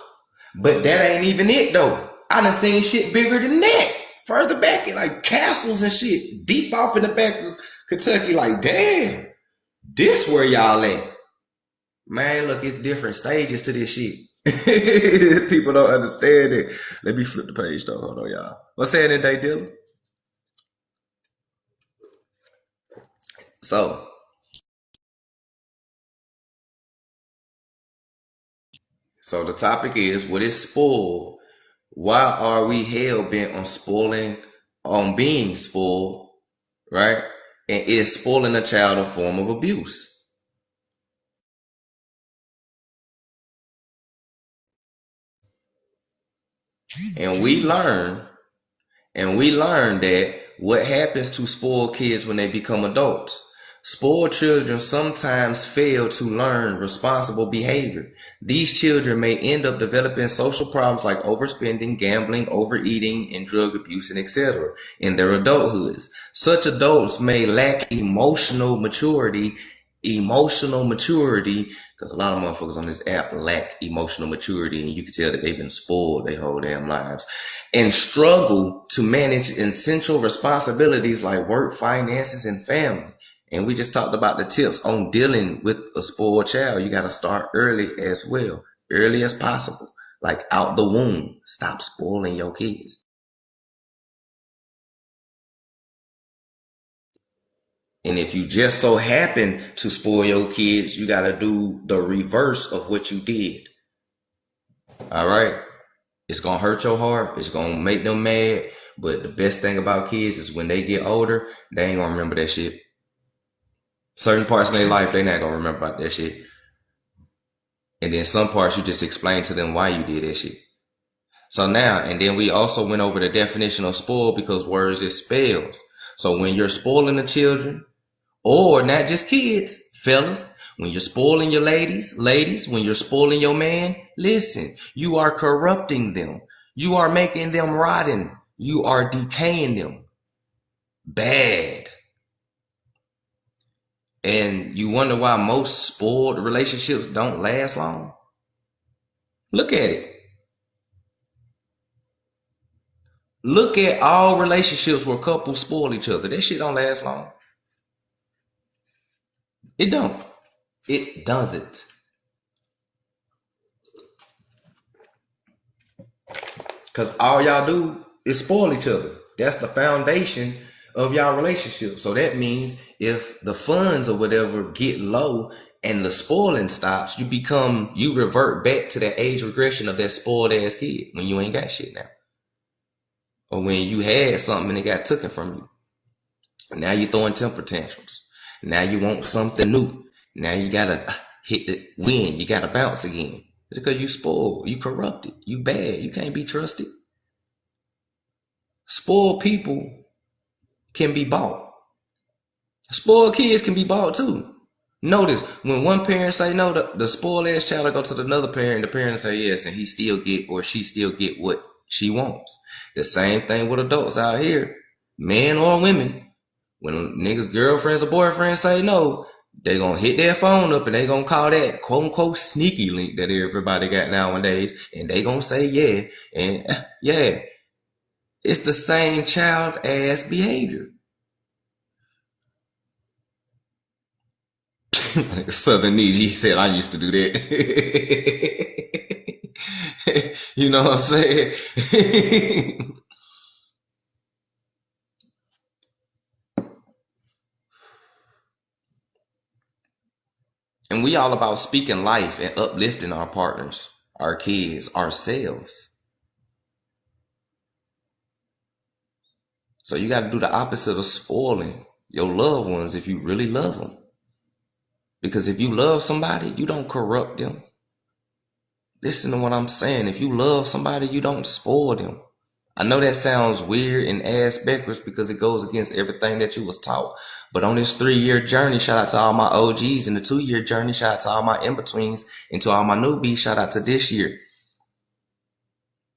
But that ain't even it though. I done seen shit bigger than that. Further back in like castles and shit, deep off in the back of Kentucky, like, damn, this where y'all at. Man, look, it's different stages to this shit. People don't understand it. Let me flip the page though. Hold on, y'all. What's happening today, Dylan? So, so the topic is, what is spoiled? Why are we hell bent on spoiling, on being spoiled, right? And is spoiling a child a form of abuse? And we learn that what happens to spoiled kids when they become adults. Spoiled children sometimes fail to learn responsible behavior. These children may end up developing social problems like overspending, gambling, overeating, and drug abuse, and etc. in their adulthoods. Such adults may lack emotional maturity, because a lot of motherfuckers on this app lack emotional maturity, and you can tell that they've been spoiled their whole damn lives, and struggle to manage essential responsibilities like work, finances, and family. And we just talked about the tips on dealing with a spoiled child. You got to start early as well, early as possible, like out the womb. Stop spoiling your kids. And if you just so happen to spoil your kids, you got to do the reverse of what you did. All right? It's going to hurt your heart. It's going to make them mad. But the best thing about kids is when they get older, they ain't going to remember that shit. Certain parts of their life, they not going to remember about that shit. And then some parts, you just explain to them why you did that shit. So now, and then we also went over the definition of spoil because words is spells. So when you're spoiling the children, or not just kids, fellas, when you're spoiling your ladies, when you're spoiling your man, listen, you are corrupting them. You are making them rotten. You are decaying them. Bad. And you wonder why most spoiled relationships don't last long? Look at it. Look at all relationships where couples spoil each other. That shit don't last long. It don't. It doesn't. Because all y'all do is spoil each other. That's the foundation of y'all relationship. So that means if the funds or whatever get low and the spoiling stops, you revert back to that age regression of that spoiled ass kid when you ain't got shit now. Or when you had something and it got taken from you. Now you're throwing temper tantrums. Now you want something new. Now you gotta hit the win. You gotta bounce again. It's because you spoiled. You corrupted. You bad. You can't be trusted. Spoiled people can be bought. Spoiled kids can be bought too. Notice when one parent say no, the spoiled ass child will go to another parent, the parent say yes, and he still get or she still get what she wants. The same thing with adults out here, men or women. When niggas' girlfriends or boyfriends say no, they gonna hit their phone up and they gonna call that quote unquote sneaky link that everybody got nowadays, and they gonna say yeah, and yeah. It's the same child ass behavior. Southern Nietzsche, he said, I used to do that. You know what I'm saying? And we all about speaking life and uplifting our partners, our kids, ourselves. So you got to do the opposite of spoiling your loved ones if you really love them. Because if you love somebody, you don't corrupt them. Listen to what I'm saying. If you love somebody, you don't spoil them. I know that sounds weird and ass backwards because it goes against everything that you was taught. But on this 3-year journey, shout out to all my OGs. And the 2-year journey, shout out to all my in-betweens. And to all my newbies, shout out to this year.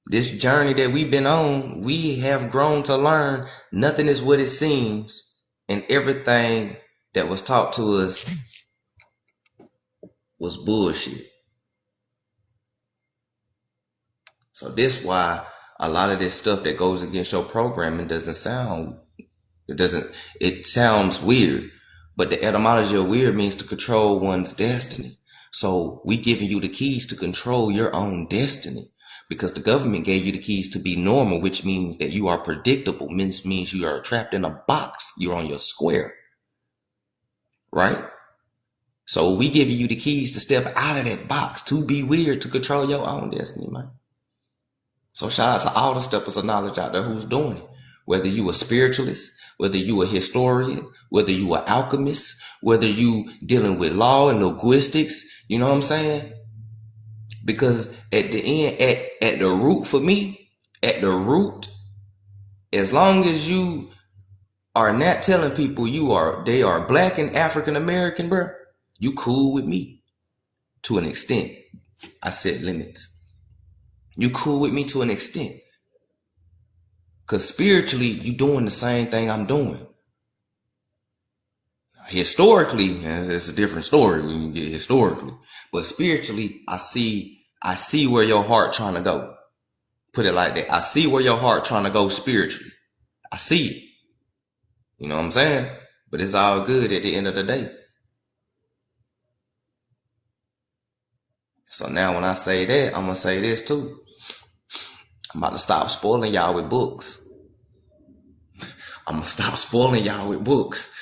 This journey that we've been on, we have grown to learn nothing is what it seems, and everything that was taught to us was bullshit. So this why a lot of this stuff that goes against your programming it sounds weird, but the etymology of weird means to control one's destiny. So we giving you the keys to control your own destiny. Because the government gave you the keys to be normal, which means that you are predictable, means you are trapped in a box. You're on your square. Right? So we give you the keys to step out of that box, to be weird, to control your own destiny, man. So shout out to all the steppers of knowledge out there who's doing it. Whether you a spiritualist, whether you a historian, whether you an alchemist, whether you dealing with law and linguistics, you know what I'm saying? Because at the end, at the root for me, at the root, as long as you are not telling people they are black and African American, bro, you cool with me to an extent. I set limits. You cool with me to an extent. Cause spiritually, you doing the same thing I'm doing. Historically, it's a different story when you get historically. But spiritually, I see where your heart trying to go. Put it like that. I see where your heart trying to go spiritually. I see it. You know what I'm saying? But it's all good at the end of the day. So now when I say that, I'm gonna say this too. I'm about to stop spoiling y'all with books. I'm gonna stop spoiling y'all with books.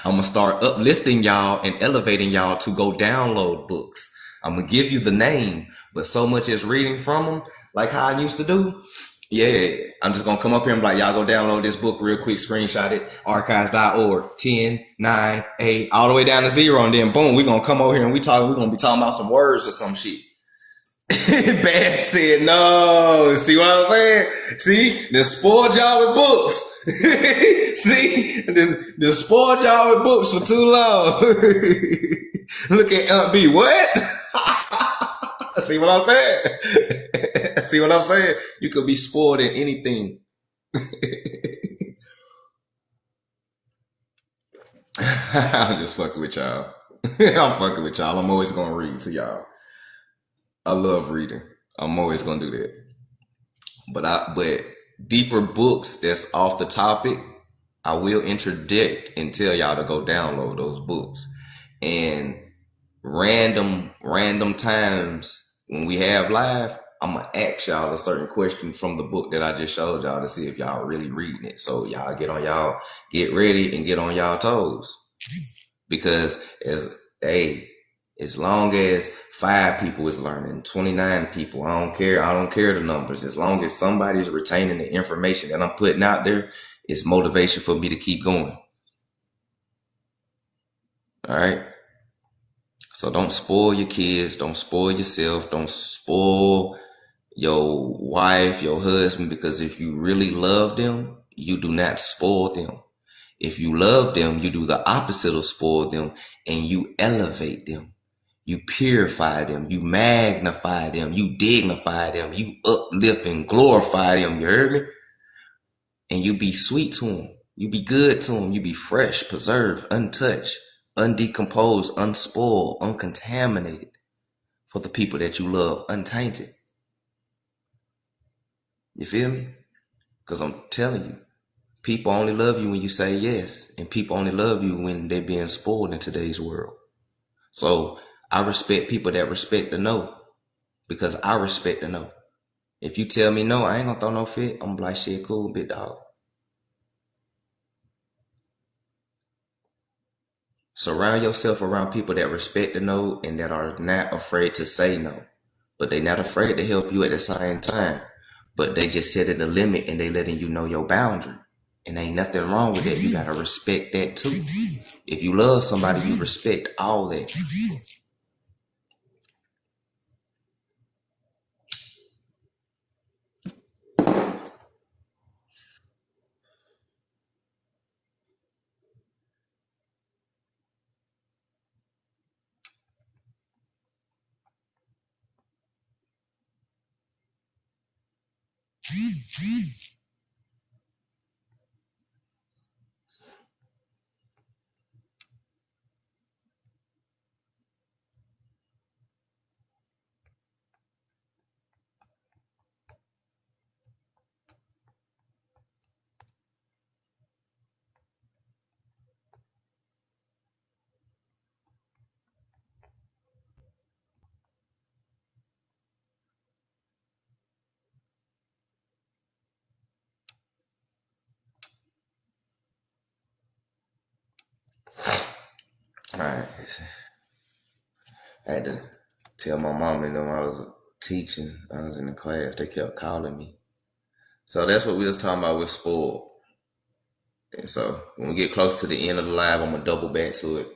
I'm gonna start uplifting y'all and elevating y'all to go download books. I'm gonna give you the name, but so much as reading from them, like how I used to do. Yeah, I'm just gonna come up here and be like, y'all go download this book real quick, screenshot it, archives.org, 10, 9, 8, all the way down to 0, and then boom, we're gonna come over here and we're gonna be talking about some words or some shit. Bad said no. See what I'm saying? See, they spoiled y'all with books. See, they spoiled y'all with books for too long. Look at Aunt B. What? See what I'm saying? See what I'm saying? You could be spoiled in anything. I'm just fucking with y'all. I'm fucking with y'all. I'm always gonna read to y'all. I love reading. I'm always gonna do that. But deeper books that's off the topic, I will interdict and tell y'all to go download those books. And random times when we have live, I'm gonna ask y'all a certain question from the book that I just showed y'all to see if y'all really reading it. So y'all get ready and get on y'all toes. Because as long as 5 people is learning, 29 people, I don't care the numbers. As long as somebody's retaining the information that I'm putting out there, it's motivation for me to keep going. All right. So don't spoil your kids, don't spoil yourself, don't spoil your wife, your husband, because if you really love them, you do not spoil them. If you love them, you do the opposite of spoil them, and you elevate them. You purify them. You magnify them. You dignify them. You uplift and glorify them. You heard me? And you be sweet to them. You be good to them. You be fresh, preserved, untouched, undecomposed, unspoiled, uncontaminated for the people that you love, untainted. You feel me? Because I'm telling you, people only love you when you say yes. And people only love you when they're being spoiled in today's world. So I respect people that respect the no, because I respect the no. If you tell me no, I ain't gonna throw no fit. I'm like, shit, cool, big dog. Surround yourself around people that respect the no and that are not afraid to say no. But they not afraid to help you at the same time. But they just setting the limit and they letting you know your boundary. And ain't nothing wrong with that. You gotta respect that too. If you love somebody, you respect all that. All right. I had to tell my mom and them I was teaching. I was in the class. They kept calling me. So that's what we was talking about with spoiled. And so when we get close to the end of the live, I'm gonna double back to it.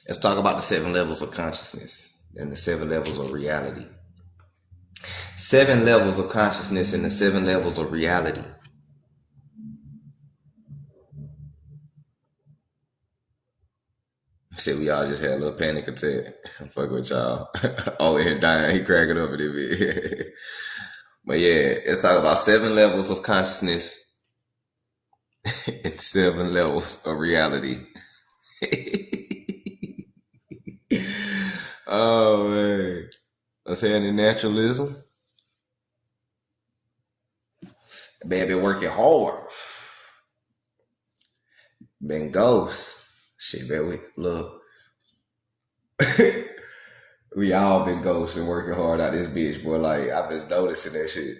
Let's talk about the 7 levels of consciousness and the 7 levels of reality. 7 levels of consciousness and the 7 levels of reality. Said we all just had a little panic attack. I'm fucking with y'all. Oh, and dying. He cracking up a little bit. But yeah, let's talk about 7 levels of consciousness and 7 levels of reality. Oh man. Let's say any naturalism. Man been working hard. Been ghost. Shit, man, we look. We all been ghosts and working hard out this bitch, boy. Like, I've been noticing that shit.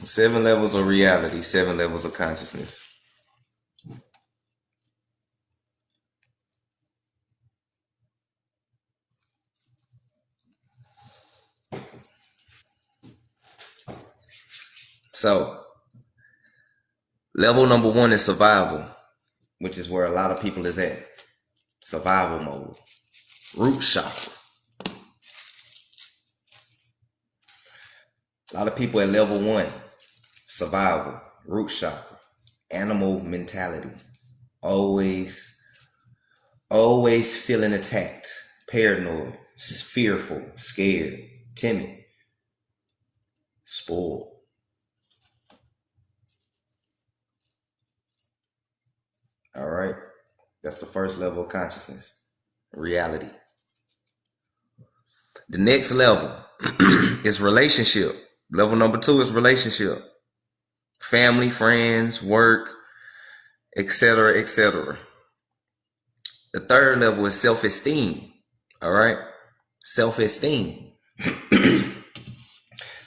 7 levels of reality, 7 levels of consciousness. So, level number 1 is survival, which is where a lot of people is at. Survival mode. Root chakra. A lot of people at level 1. Survival. Root chakra. Animal mentality. Always feeling attacked. Paranoid. Fearful. Scared. Timid. Spoiled. All right. That's the first level of consciousness. Reality. The next level is relationship. Level number 2 is relationship. Family, friends, work, etc., etc. The third level is self-esteem. All right. Self-esteem.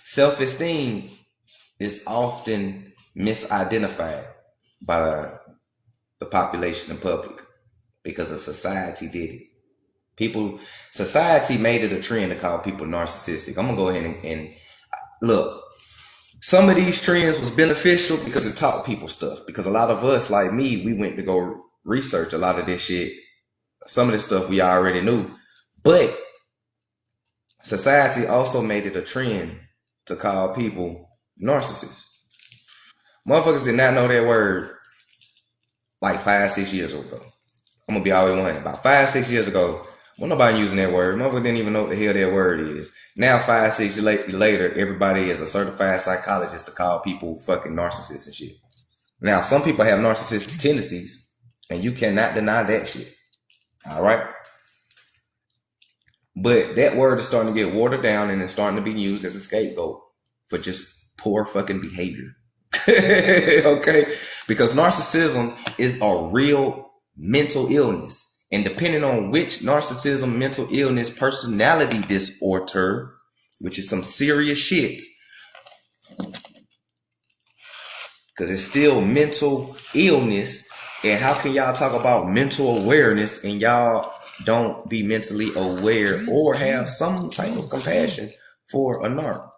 Self-esteem is often misidentified by the population and public because of society did it. Society made it a trend to call people narcissistic. I'm gonna go ahead and look. Some of these trends was beneficial because it taught people stuff. Because a lot of us, like me, we went to go research a lot of this shit. Some of this stuff we already knew, but society also made it a trend to call people narcissists. Motherfuckers did not know that word like 5-6 years ago. I'm gonna be always 100. About 5-6 years ago, well, nobody using that word. Motherfuckers didn't even know what the hell that word is. Now, 5-6 years later, everybody is a certified psychologist to call people fucking narcissists and shit. Now, some people have narcissistic tendencies, and you cannot deny that shit. All right? But that word is starting to get watered down and it's starting to be used as a scapegoat for just poor fucking behavior. Okay? Because narcissism is a real mental illness. And depending on which narcissism, mental illness, personality disorder, which is some serious shit, because it's still mental illness. And how can y'all talk about mental awareness and y'all don't be mentally aware or have some type of compassion for a narc?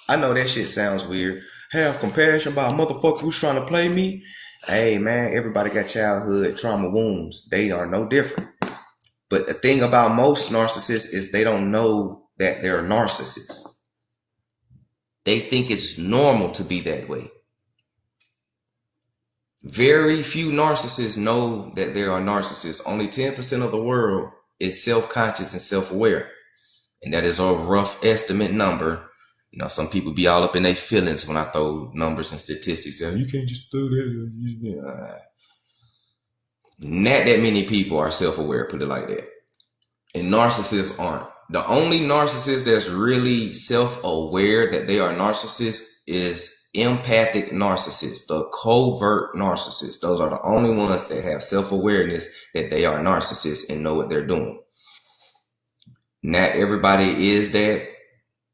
I know that shit sounds weird. Have compassion about a motherfucker who's trying to play me? Hey man, everybody got childhood trauma wounds. They are no different. But the thing about most narcissists is they don't know that they're narcissists. They think it's normal to be that way. Very few narcissists know that they are narcissists. Only 10% of the world is self-conscious and self-aware. And that is a rough estimate number. You know, some people be all up in their feelings when I throw numbers and statistics. You can't just throw that. Not that many people are self-aware, put it like that. And narcissists aren't. The only narcissist that's really self-aware that they are narcissists is empathic narcissists, the covert narcissists. Those are the only ones that have self-awareness that they are narcissists and know what they're doing. Not everybody is that,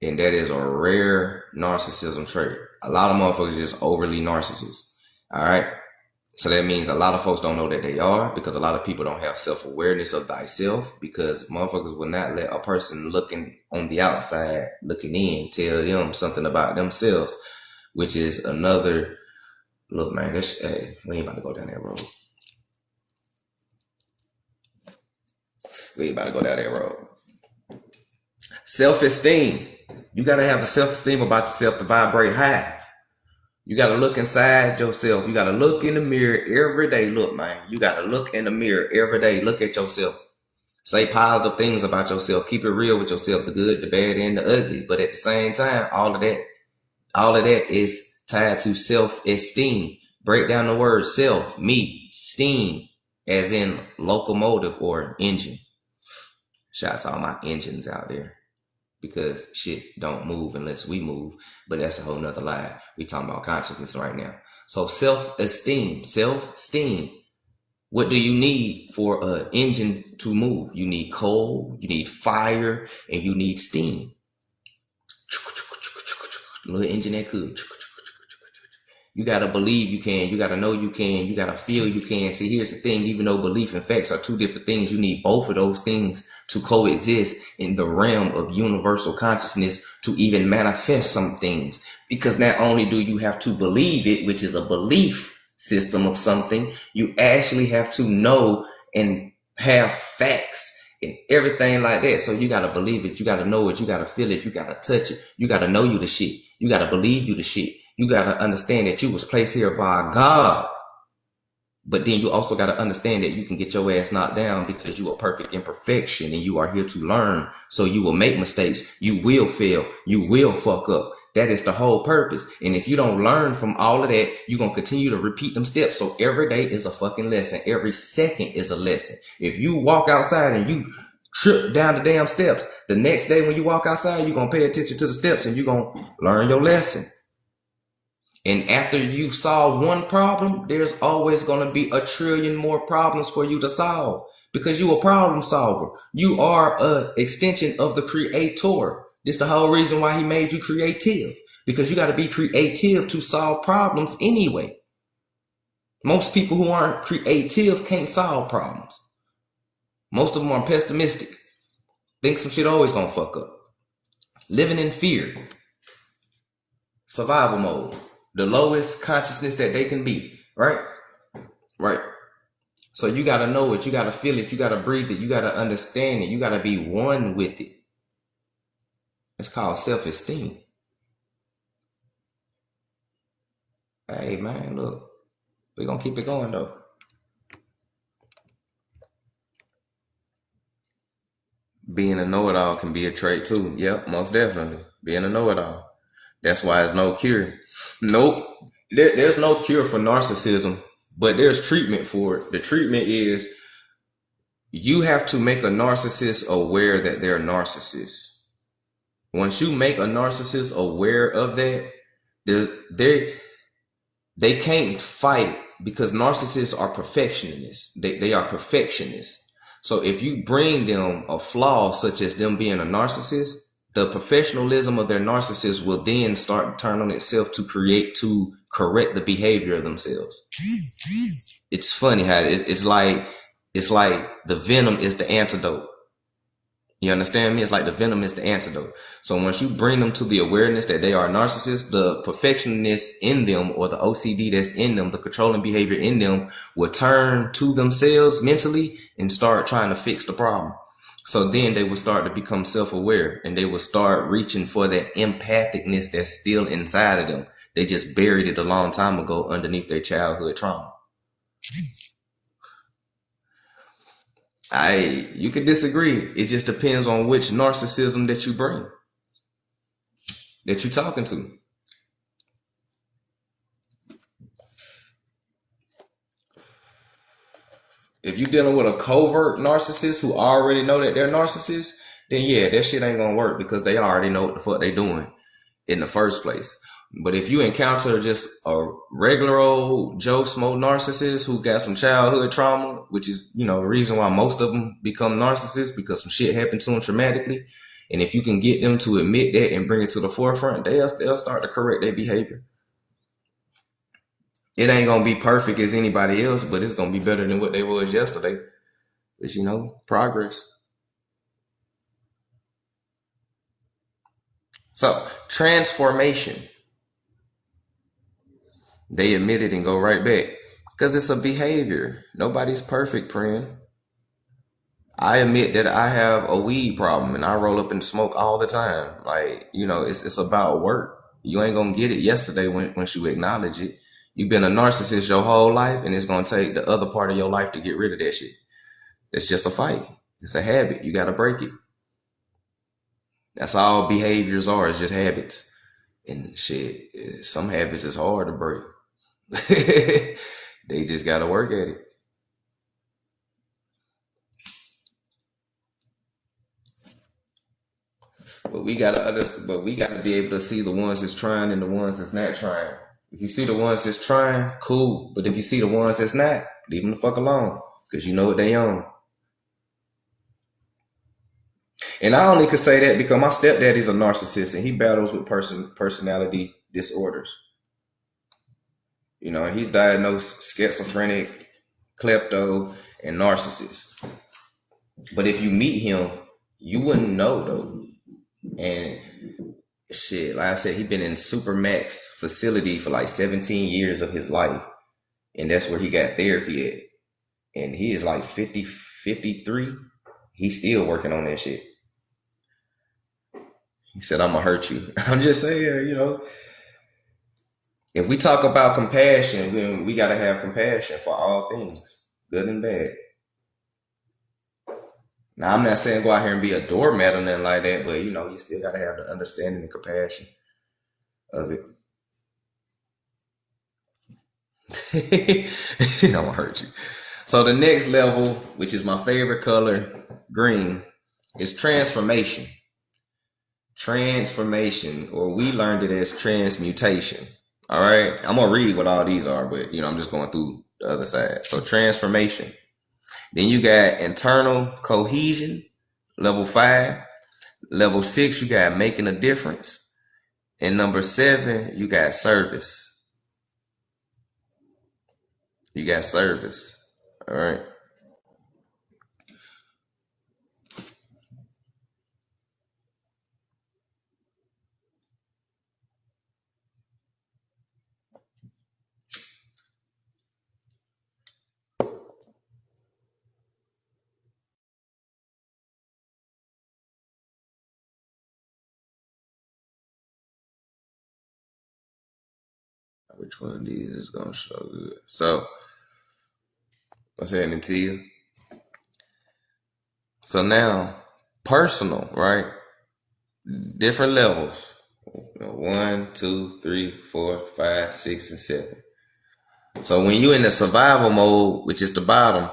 and that is a rare narcissism trait. A lot of motherfuckers just overly narcissists. All right. So that means a lot of folks don't know that they are, because a lot of people don't have self-awareness of thyself, because motherfuckers will not let a person looking on the outside, looking in, tell them something about themselves. which is another look, man. Hey, we ain't about to go down that road. We ain't about to go down that road. Self-esteem. You gotta have a self-esteem about yourself to vibrate high. You gotta look inside yourself. You gotta look in the mirror every day. Look, man. You gotta look in the mirror every day. Look at yourself. Say positive things about yourself. Keep it real with yourself, the good, the bad, and the ugly. But at the same time, all of that is tied to self-esteem. Break down the word self, me, steam, as in locomotive or engine. Shout out to all my engines out there. Because shit don't move unless we move. But that's a whole nother lie. We talking about consciousness right now. So self-esteem. What do you need for an engine to move? You need coal, you need fire, and you need steam. Little engine that could. You gotta believe you can. You gotta know you can. You gotta feel you can. See, here's the thing. Even though belief and facts are two different things, you need both of those things to coexist in the realm of universal consciousness to even manifest some things. Because not only do you have to believe it, which is a belief system of something, you actually have to know and have facts and everything like that. So you gotta believe it. You gotta know it. You gotta feel it. You gotta touch it. You gotta know you the shit. You gotta believe you the shit. You got to understand that you was placed here by God. But then you also got to understand that you can get your ass knocked down because you are perfect imperfection and you are here to learn. So you will make mistakes. You will fail. You will fuck up. That is the whole purpose. And if you don't learn from all of that, you're going to continue to repeat them steps. So every day is a fucking lesson. Every second is a lesson. If you walk outside and you trip down the damn steps, the next day when you walk outside, you're going to pay attention to the steps and you're going to learn your lesson. And after you solve one problem, there's always going to be a trillion more problems for you to solve because you're a problem solver. You are an extension of the creator. This is the whole reason why he made you creative, because you got to be creative to solve problems anyway. Most people who aren't creative can't solve problems. Most of them are pessimistic. Think some shit always going to fuck up. Living in fear. Survival mode. The lowest consciousness that they can be, right? Right. So you got to know it. You got to feel it. You got to breathe it. You got to understand it. You got to be one with it. It's called self-esteem. Hey, man, look. We're going to keep it going, though. Being a know-it-all can be a trait, too. Yep, most definitely. Being a know-it-all. That's why there's no cure. Nope. There's no cure for narcissism, but there's treatment for it. The treatment is you have to make a narcissist aware that they're narcissists. Once you make a narcissist aware of that, they can't fight because narcissists are perfectionists. They are perfectionists. So if you bring them a flaw such as them being a narcissist, the professionalism of their narcissist will then start to turn on itself to correct the behavior of themselves. It's funny how it's like the venom is the antidote. You understand me? It's like the venom is the antidote. So once you bring them to the awareness that they are narcissists, the perfectionist in them or the OCD that's in them, the controlling behavior in them will turn to themselves mentally and start trying to fix the problem. So then they will start to become self-aware and they will start reaching for that empathicness that's still inside of them. They just buried it a long time ago underneath their childhood trauma. You could disagree. It just depends on which narcissism that you bring, that you're talking to. If you're dealing with a covert narcissist who already know that they're narcissists, then yeah, that shit ain't gonna work because they already know what the fuck they doing in the first place. But if you encounter just a regular old Joe Smo narcissist who got some childhood trauma, which is, the reason why most of them become narcissists, because some shit happened to them traumatically. And if you can get them to admit that and bring it to the forefront, they'll start to correct their behavior. It ain't going to be perfect as anybody else, but it's going to be better than what they was yesterday. It's, progress. So, transformation. They admit it and go right back. Because it's a behavior. Nobody's perfect, friend. I admit that I have a weed problem and I roll up and smoke all the time. Like, it's about work. You ain't gonna get it yesterday once you acknowledge it. You've been a narcissist your whole life, and it's gonna take the other part of your life to get rid of that shit. It's just a fight. It's a habit. You gotta break it. That's all behaviors are. It's just habits. And shit, some habits is hard to break. They just gotta work at it. But we gotta be able to see the ones that's trying and the ones that's not trying. If you see the ones that's trying, cool. But if you see the ones that's not, leave them the fuck alone. Cause you know what they own. And I only could say that because my stepdaddy's a narcissist and he battles with personality disorders. He's diagnosed schizophrenic, klepto, and narcissist. But if you meet him, you wouldn't know though. And shit, like I said, he been in Supermax facility for like 17 years of his life. And that's where he got therapy at. And he is like 50, 53. He's still working on that shit. He said, I'm gonna hurt you. I'm just saying, if we talk about compassion, then we gotta have compassion for all things, good and bad. Now, I'm not saying go out here and be a doormat or nothing like that, but you still gotta have the understanding and compassion of it. She don't hurt you. So the next level, which is my favorite color, green, is transformation. Transformation, or we learned it as transmutation. All right. I'm gonna read what all these are, but I'm just going through the other side. So transformation. Then you got internal cohesion, level 5. Level 6, you got making a difference. And number 7, you got service. You got service. All right. Which one of these is gonna show good? So what's happening to you? So now, personal, right? Different levels. 1, 2, 3, 4, 5, 6, and 7. So when you're in the survival mode, which is the bottom,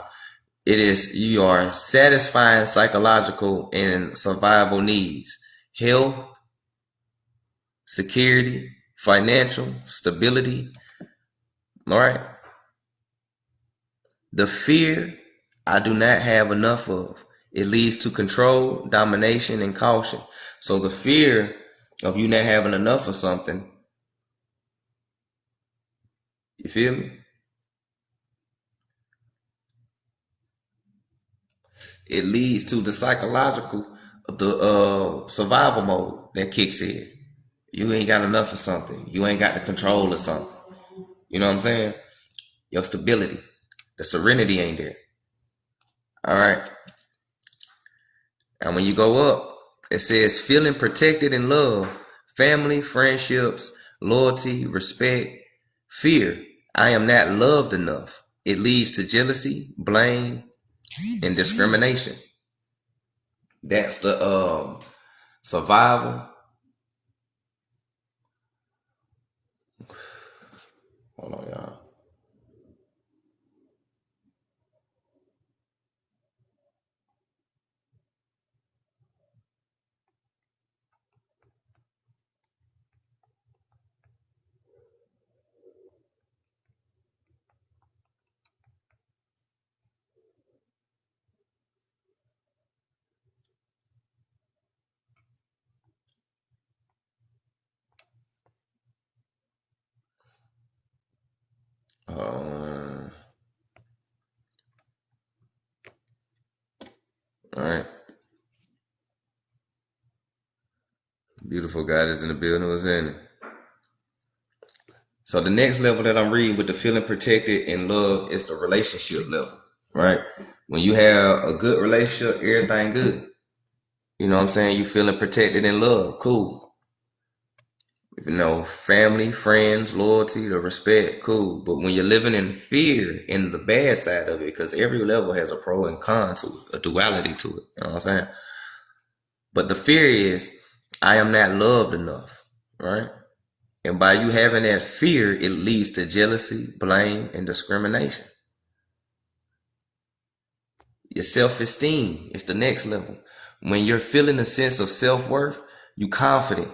it is you are satisfying psychological and survival needs, health, security, financial stability. All right. The fear I do not have enough of. It leads to control, domination, and caution. So the fear of you not having enough of something, you feel me? It leads to the psychological of the survival mode that kicks in. You ain't got enough of something. You ain't got the control of something. You know what I'm saying? Your stability, the serenity ain't there. All right. And when you go up, it says feeling protected and loved, family, friendships, loyalty, respect, fear. I am not loved enough. It leads to jealousy, blame, and discrimination. That's the survival. Hold on, y'all. All right. Beautiful God is in the building. What's in it? So the next level that I'm reading with the feeling protected and love is the relationship level, right? When you have a good relationship, everything good. You know what I'm saying? You feeling protected and loved, cool. You know, family, friends, loyalty, the respect, cool. But when you're living in fear, in the bad side of it, because every level has a pro and con to it, a duality to it. You know what I'm saying? But the fear is, I am not loved enough, right? And by you having that fear, it leads to jealousy, blame, and discrimination. Your self-esteem is the next level. When you're feeling a sense of self-worth, you confident,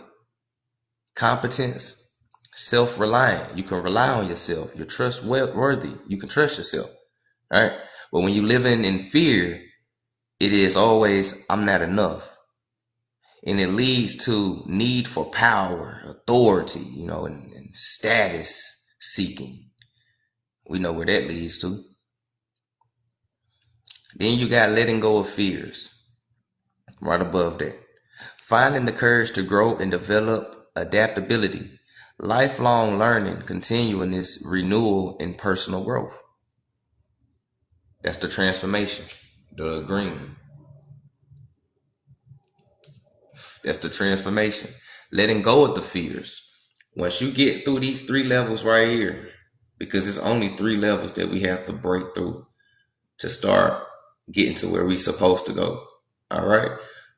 competence, self-reliant. You can rely on yourself. You're trustworthy. You can trust yourself. All right. But when you're living in fear, it is always, I'm not enough. And it leads to need for power, authority, you know, and status seeking. We know where that leads to. Then you got letting go of fears. Right above that. Finding the courage to grow and develop adaptability, lifelong learning, continuous renewal, and personal growth. That's the transformation, the green. That's the transformation. Letting go of the fears. Once you get through these 3 levels right here, because it's only 3 levels that we have to break through to start getting to where we're supposed to go. All right.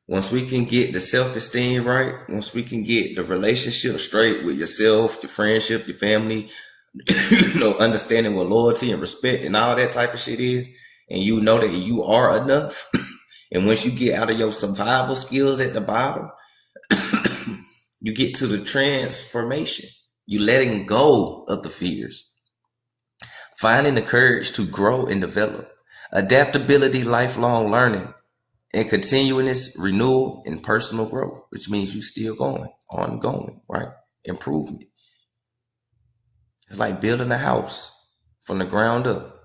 Once we can get the self-esteem right, once we can get the relationship straight with yourself, your friendship, your family, you know, understanding what loyalty and respect and all that type of shit is, and you know that you are enough. And once you get out of your survival skills at the bottom, you get to the transformation. You letting go of the fears. Finding the courage to grow and develop. Adaptability, lifelong learning, and continuous renewal and personal growth, which means you still going, ongoing, right? Improvement. It's like building a house from the ground up.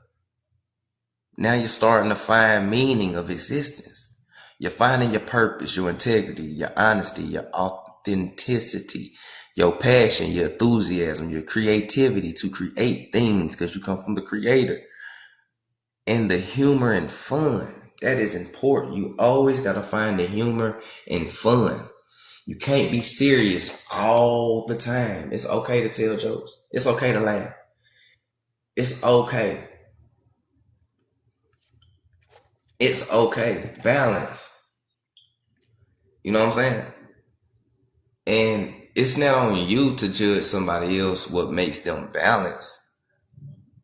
Now you're starting to find meaning of existence. You're finding your purpose, your integrity, your honesty, your authenticity, your passion, your enthusiasm, your creativity to create things because you come from the creator. And the humor and fun. That is important. You always got to find the humor and fun. You can't be serious all the time. It's okay to tell jokes. It's okay to laugh. It's okay. It's okay. Balance. You know what I'm saying? And it's not on you to judge somebody else what makes them balance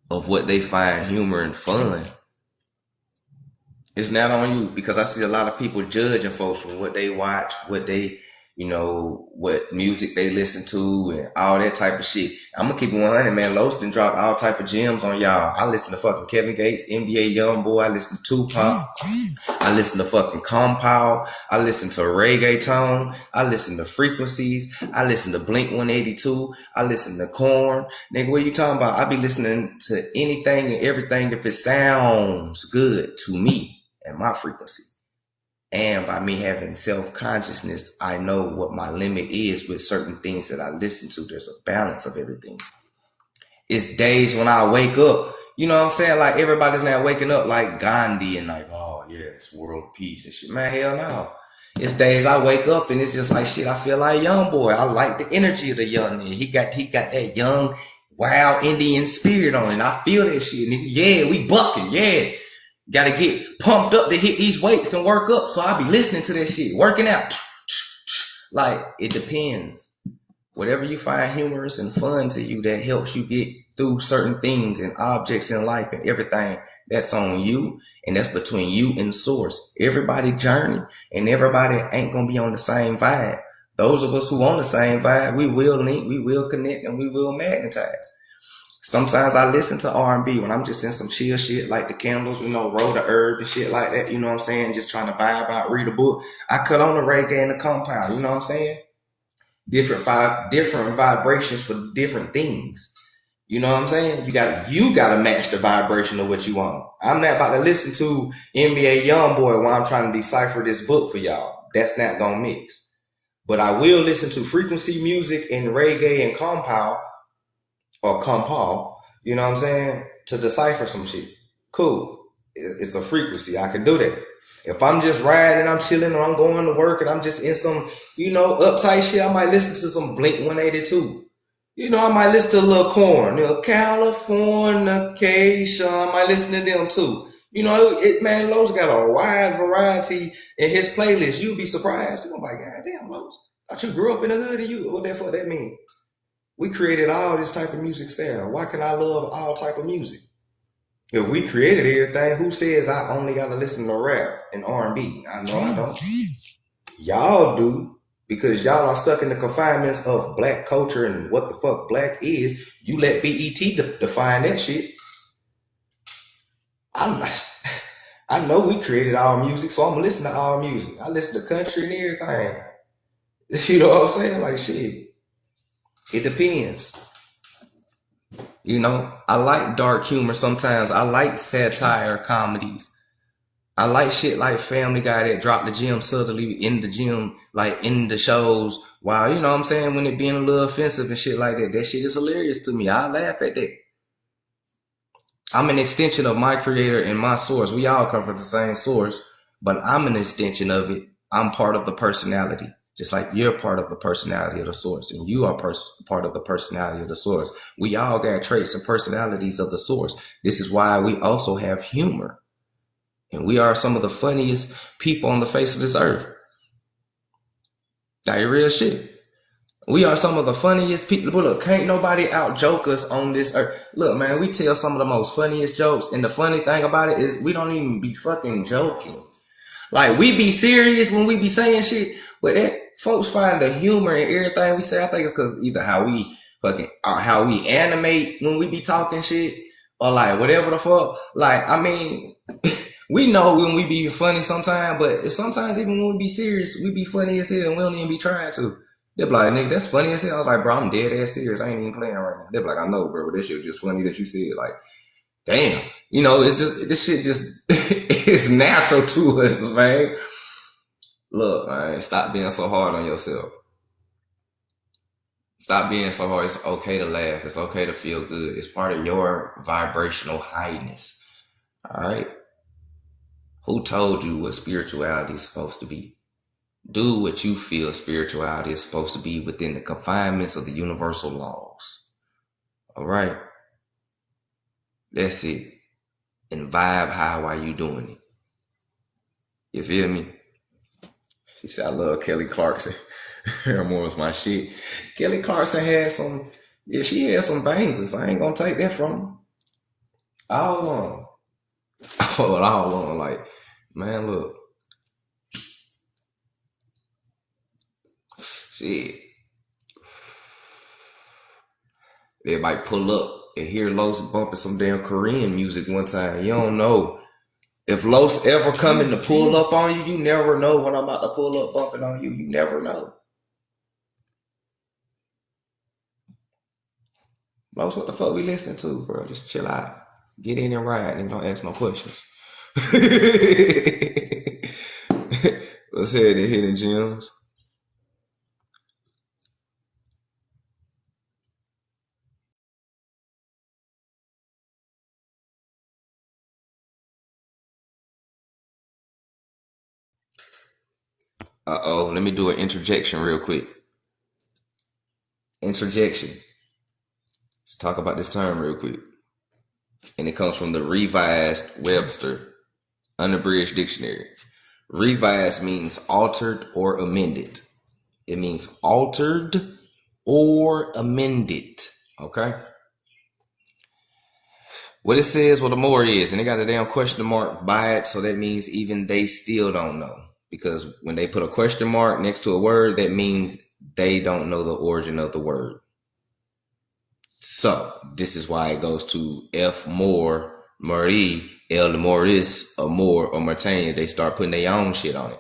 of what they find humor and fun. It's not on you, because I see a lot of people judging folks from what they watch, what they, you know, what music they listen to and all that type of shit. I'm gonna keep it 100, man. Loston dropped all type of gems on y'all. I listen to fucking Kevin Gates, NBA Youngboy. I listen to Tupac. I listen to fucking Ppl. I listen to reggaeton. I listen to Frequencies. I listen to Blink 182. I listen to Korn. Nigga, what you talking about? I be listening to anything and everything if it sounds good to me and my frequency. And by me having self-consciousness, I know what my limit is with certain things that I listen to. There's a balance of everything. It's days when I wake up, you know what I'm saying? Like everybody's not waking up like Gandhi and like, oh yeah, it's world peace and shit. Man, hell no. It's days I wake up and it's just like shit. I feel like young boy. I like the energy of the young nigga. He got that young, wild Indian spirit on it. And I feel that shit. Nigga. Yeah, we bucking. Yeah. Gotta get pumped up to hit these weights and work up. So I be listening to that shit, working out. Like, it depends. Whatever you find humorous and fun to you that helps you get through certain things and objects in life and everything, that's on you. And that's between you and source. Everybody journey and everybody ain't gonna be on the same vibe. Those of us who on the same vibe, we will link, we will connect, and we will magnetize. Sometimes I listen to R&B when I'm just in some chill shit like the Candles, you know, Roll the Herb and shit like that, you know what I'm saying? Just trying to vibe out, read a book. I cut on the reggae and the Ppl, you know what I'm saying? Different vibrations for different things. You know what I'm saying? You gotta match the vibration of what you want. I'm not about to listen to NBA Youngboy while I'm trying to decipher this book for y'all. That's not gonna mix. But I will listen to frequency music and reggae and Ppl or compal, you know what I'm saying, to decipher some shit. Cool. It's a frequency. I can do that. If I'm just riding, I'm chilling, or I'm going to work, and I'm just in some, uptight shit, I might listen to some Blink 182. I might listen to a little Corn, Californication. I might listen to them too. Man, Lowe's got a wide variety in his playlist. You'd be surprised. You're like, God damn, Lowe's. Thought you grew up in the hood and what the fuck that mean? We created all this type of music style. Why can I love all type of music? If we created everything, who says I only gotta listen to rap and R&B? I know I don't. Y'all do, because y'all are stuck in the confinements of black culture and what the fuck black is. You let BET define that shit. I know we created our music, so I'm gonna listen to our music. I listen to country and everything. You know what I'm saying? Like shit. It depends. I like dark humor sometimes. I like satire comedies. I like shit like Family Guy that dropped the gym subtly in the gym, like in the shows. While, you know what I'm saying, when it being a little offensive and shit like that, that shit is hilarious to me. I laugh at that. I'm an extension of my creator and my source. We all come from the same source, but I'm an extension of it. I'm part of the personality. Just like you're part of the personality of the source, and you are part of the personality of the source. We all got traits and personalities of the source. This is why we also have humor. And we are some of the funniest people on the face of this earth. That real shit. We are some of the funniest people. Look, can't nobody out joke us on this earth. Look, man, we tell some of the most funniest jokes. And the funny thing about it is we don't even be fucking joking. Like, we be serious when we be saying shit, but that folks find the humor in everything we say. I think it's because either how we animate when we be talking shit, or like whatever the fuck. Like, I mean, we know when we be funny sometimes, but sometimes even when we be serious, we be funny as hell and we don't even be trying to. They be like, nigga, that's funny as hell. I was like, bro, I'm dead ass serious. I ain't even playing right now. They be like, I know, bro, but this shit was just funny that you said. Like, damn. It's just, this shit just is natural to us, man. Look, man, stop being so hard on yourself. Stop being so hard. It's okay to laugh. It's okay to feel good. It's part of your vibrational highness. All right? Who told you what spirituality is supposed to be? Do what you feel spirituality is supposed to be within the confinements of the universal laws. All right? That's it. And vibe high while you doing it. You feel me? She said, I love Kelly Clarkson. Her more was my shit. Kelly Clarkson had she had some bangers. I ain't gonna take that from her. All along. All along. Like, man, look. Shit. Everybody pull up and hear Los bumping some damn Korean music one time. You don't know. If Los ever coming to pull up on you, you never know when I'm about to pull up bumping on you. You never know. Los, what the fuck we listening to, bro? Just chill out. Get in and ride and don't ask no questions. Let's hear the hidden gems. Uh-oh, let me do an interjection real quick. Interjection. Let's talk about this term real quick. And it comes from the Revised Webster Unabridged Dictionary. Revised means altered or amended. It means altered or amended. Okay? What it says, what the more is, and they got a damn question mark by it, so that means even they still don't know. Because when they put a question mark next to a word, that means they don't know the origin of the word. So this is why it goes to F more, Marie, L Maurice, or more, or Martin. They start putting their own shit on it.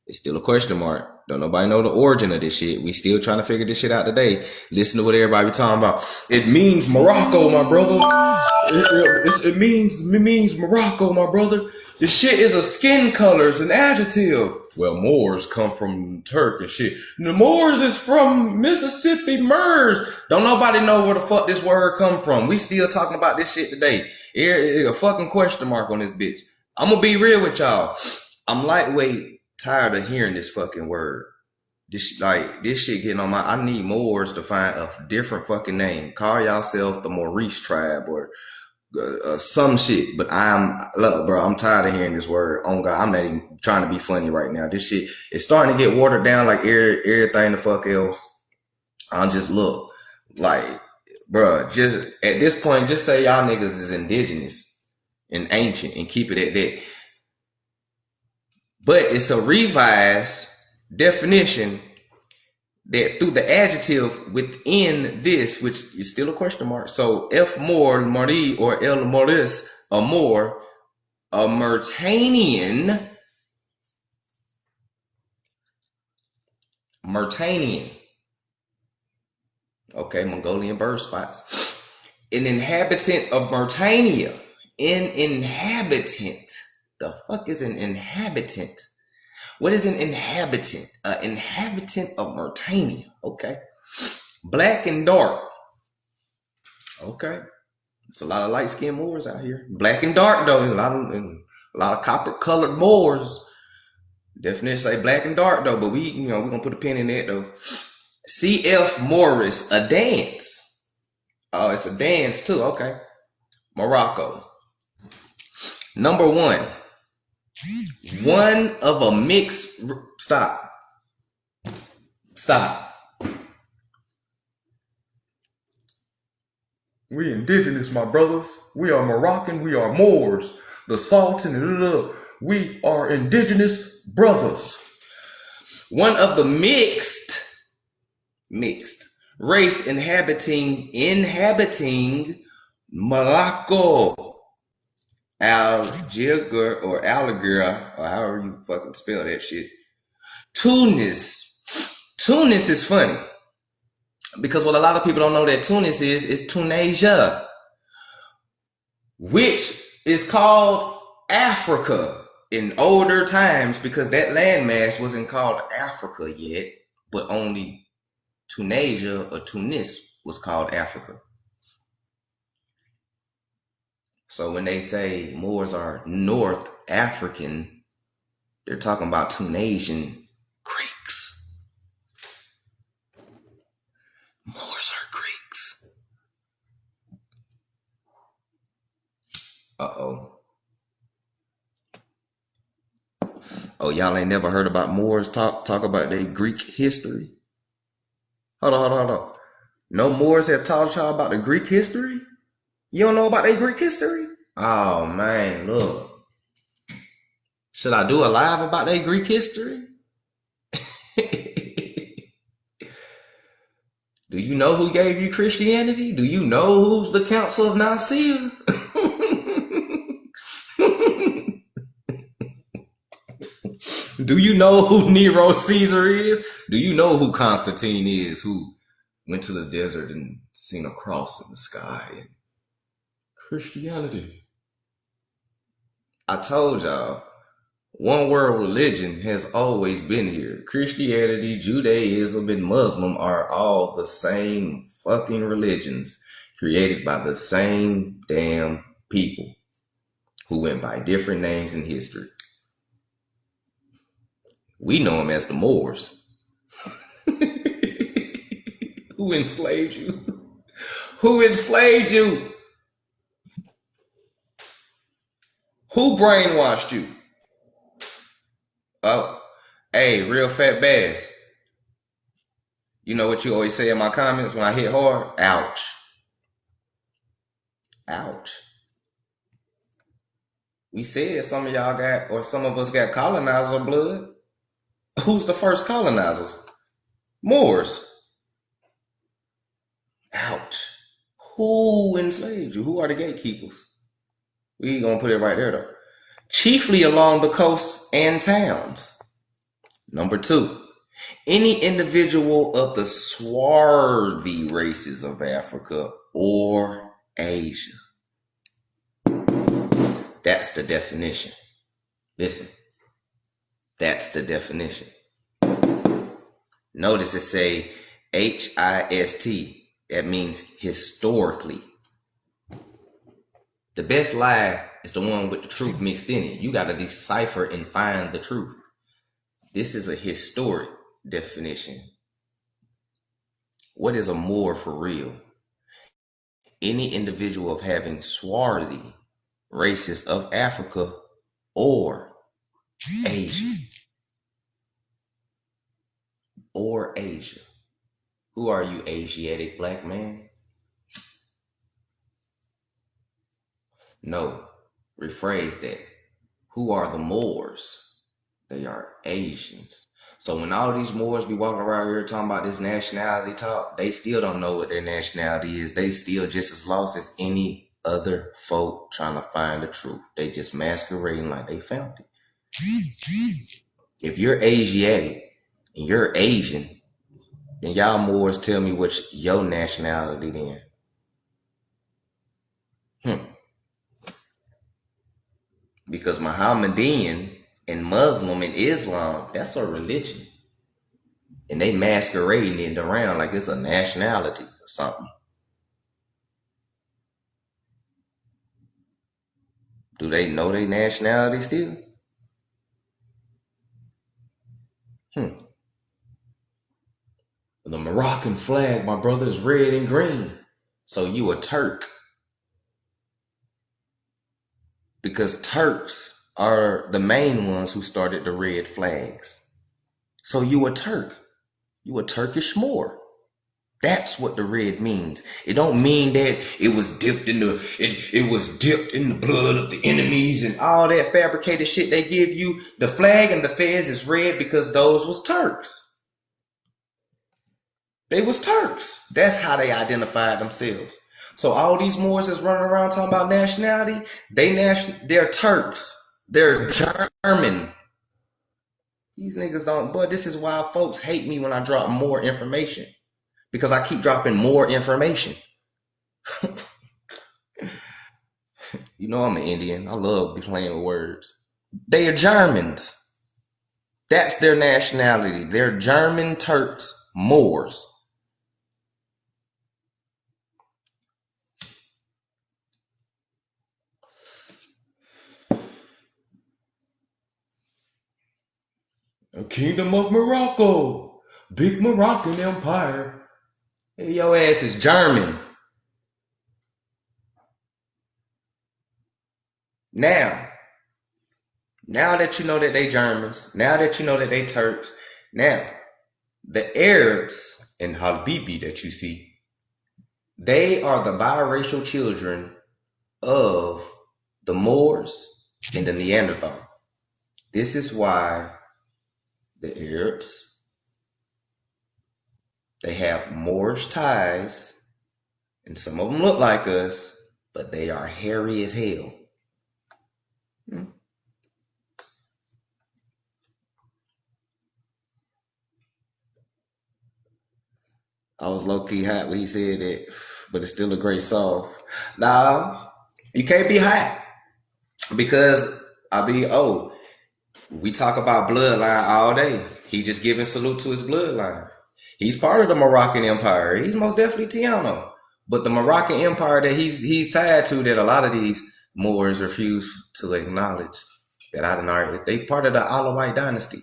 It's still a question mark. Don't nobody know the origin of this shit. We still trying to figure this shit out today. Listen to what everybody be talking about. It means Morocco, my brother. It means Morocco, my brother. The shit is a skin color, it's an adjective. Well, Moors come from Turk and shit. The Moors is from Mississippi Moors. Don't nobody know where the fuck this word come from. We still talking about this shit today. There's a fucking question mark on this bitch. I'm gonna be real with y'all. I'm lightweight tired of hearing this fucking word. This shit getting on my. I need Moors to find a different fucking name. Call yourself the Maurice tribe or some shit. But look, bro. I'm tired of hearing this word. Oh God, I'm not even trying to be funny right now. This shit is starting to get watered down like everything the fuck else. I'm just look like, bro. Just at this point, just say y'all niggas is indigenous and ancient and keep it at that. But it's a revised definition that through the adjective within this, which is still a question mark. So F more Marie or El Maurice, a more, a Mauritanian. Okay, Mongolian bird spots. An inhabitant of Mauritania. An inhabitant. The fuck is an inhabitant? What is an inhabitant? An inhabitant of Mauritania. Okay. Black and dark. Okay. It's a lot of light-skinned Moors out here. Black and dark though. A lot of copper-colored Moors. Definitely say black and dark though, but we're gonna put a pin in that though. C.F. Morris, a dance. Oh, it's a dance too. Okay. Morocco. Number one. One of a mixed. Stop. We indigenous, my brothers. We are Moroccan. We are Moors. The Sultan. We are indigenous brothers. One of the mixed race inhabiting Morocco. Algeria or Algeria, or however you fucking spell that shit. Tunis is funny. Because what a lot of people don't know that Tunis is Tunisia. Which is called Africa in older times because that landmass wasn't called Africa yet, but only Tunisia or Tunis was called Africa. So when they say Moors are North African, they're talking about Tunisian Greeks. Moors are Greeks. Uh-oh. Oh, y'all ain't never heard about Moors talk about their Greek history? Hold on. No Moors have taught y'all about the Greek history? You don't know about their Greek history? Oh man, look. Should I do a live about their Greek history? Do you know who gave you Christianity? Do you know who's the Council of Nicaea? Do you know who Nero Caesar is? Do you know who Constantine is, who went to the desert and seen a cross in the sky? Christianity. I told y'all, one world religion has always been here. Christianity, Judaism, and Muslim are all the same fucking religions created by the same damn people who went by different names in history. We know them as the Moors. Who enslaved you? Who enslaved you? Who brainwashed you? Oh, hey, real fat bass. You know what you always say in my comments when I hit hard? Ouch. Ouch. We said some of y'all got, or some of us got colonizer blood. Who's the first colonizers? Moors. Ouch. Who enslaved you? Who are the gatekeepers? We gonna put it right there though. Chiefly along the coasts and towns. Number two, any individual of the swarthy races of Africa or Asia. That's the definition. Listen, that's the definition. Notice it say HIST. That means historically. The best lie is the one with the truth mixed in it. You got to decipher and find the truth. This is a historic definition. What is a Moor for real? Any individual of having swarthy races of Africa or Asia. Or Asia. Who are you, Asiatic black man? No, rephrase that. Who are the Moors? They are Asians. So when all these Moors be walking around here talking about this nationality talk, they still don't know what their nationality is. They still just as lost as any other folk trying to find the truth. They just masquerading like they found it. If you're Asiatic and you're Asian, then y'all Moors tell me what's your nationality then. Because Mohammedan and Muslim and Islam, that's a religion. And they masquerading it around like it's a nationality or something. Do they know their nationality still? The Moroccan flag, my brother, is red and green. So you a Turk. Because Turks are the main ones who started the red flags. So you a Turk. You a Turkish Moor. That's what the red means. It don't mean that it was dipped in the blood of the enemies and all that fabricated shit they give you. The flag and the fez is red because those was Turks. They was Turks. That's how they identified themselves. So all these Moors that's running around talking about nationality, they're Turks. They're German. These niggas don't, but this is why folks hate me when I drop more information. Because I keep dropping more information. You know I'm an Indian. I love playing with words. They are Germans. That's their nationality. They're German Turks, Moors. The Kingdom of Morocco. Big Moroccan Empire. Hey, your ass is German. Now that you know that they Germans, now that you know that they Turks, now the Arabs and Habibi that you see, they are the biracial children of the Moors and the Neanderthal. This is why the Arabs, they have Moorish ties, and some of them look like us, but they are hairy as hell. I was low-key hot when he said that, but it's still a great song. Nah, you can't be hot because we talk about bloodline all day. He just giving salute to his bloodline. He's part of the Moroccan Empire. He's most definitely Tiano. But the Moroccan Empire that he's tied to, that a lot of these Moors refuse to acknowledge, that I don't know, they part of the Alawite dynasty.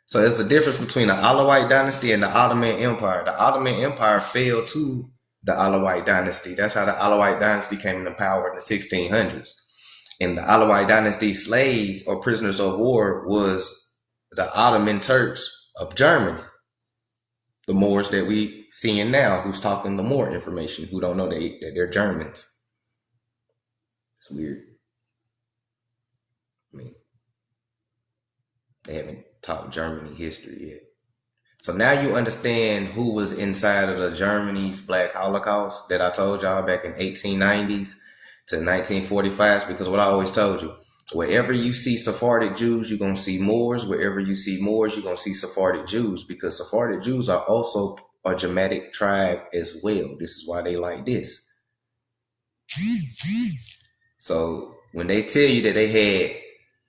So there's a difference between the Alawite dynasty and the Ottoman Empire. The Ottoman Empire fell to the Alawite dynasty. That's how the Alawite dynasty came into power in the 1600s. And the Alawite dynasty slaves or prisoners of war was the Ottoman Turks of Germany. The Moors that we seeing now, who's talking the Moor information, who don't know that they're Germans. It's weird. I mean, they haven't taught Germany history yet. So now you understand who was inside of the Germany's Black Holocaust that I told y'all back in 1890s to 1945, because what I always told you, wherever you see Sephardic Jews, you're going to see Moors. Wherever you see Moors, you're going to see Sephardic Jews, because Sephardic Jews are also a Germanic tribe as well. This is why they like this. So when they tell you that they had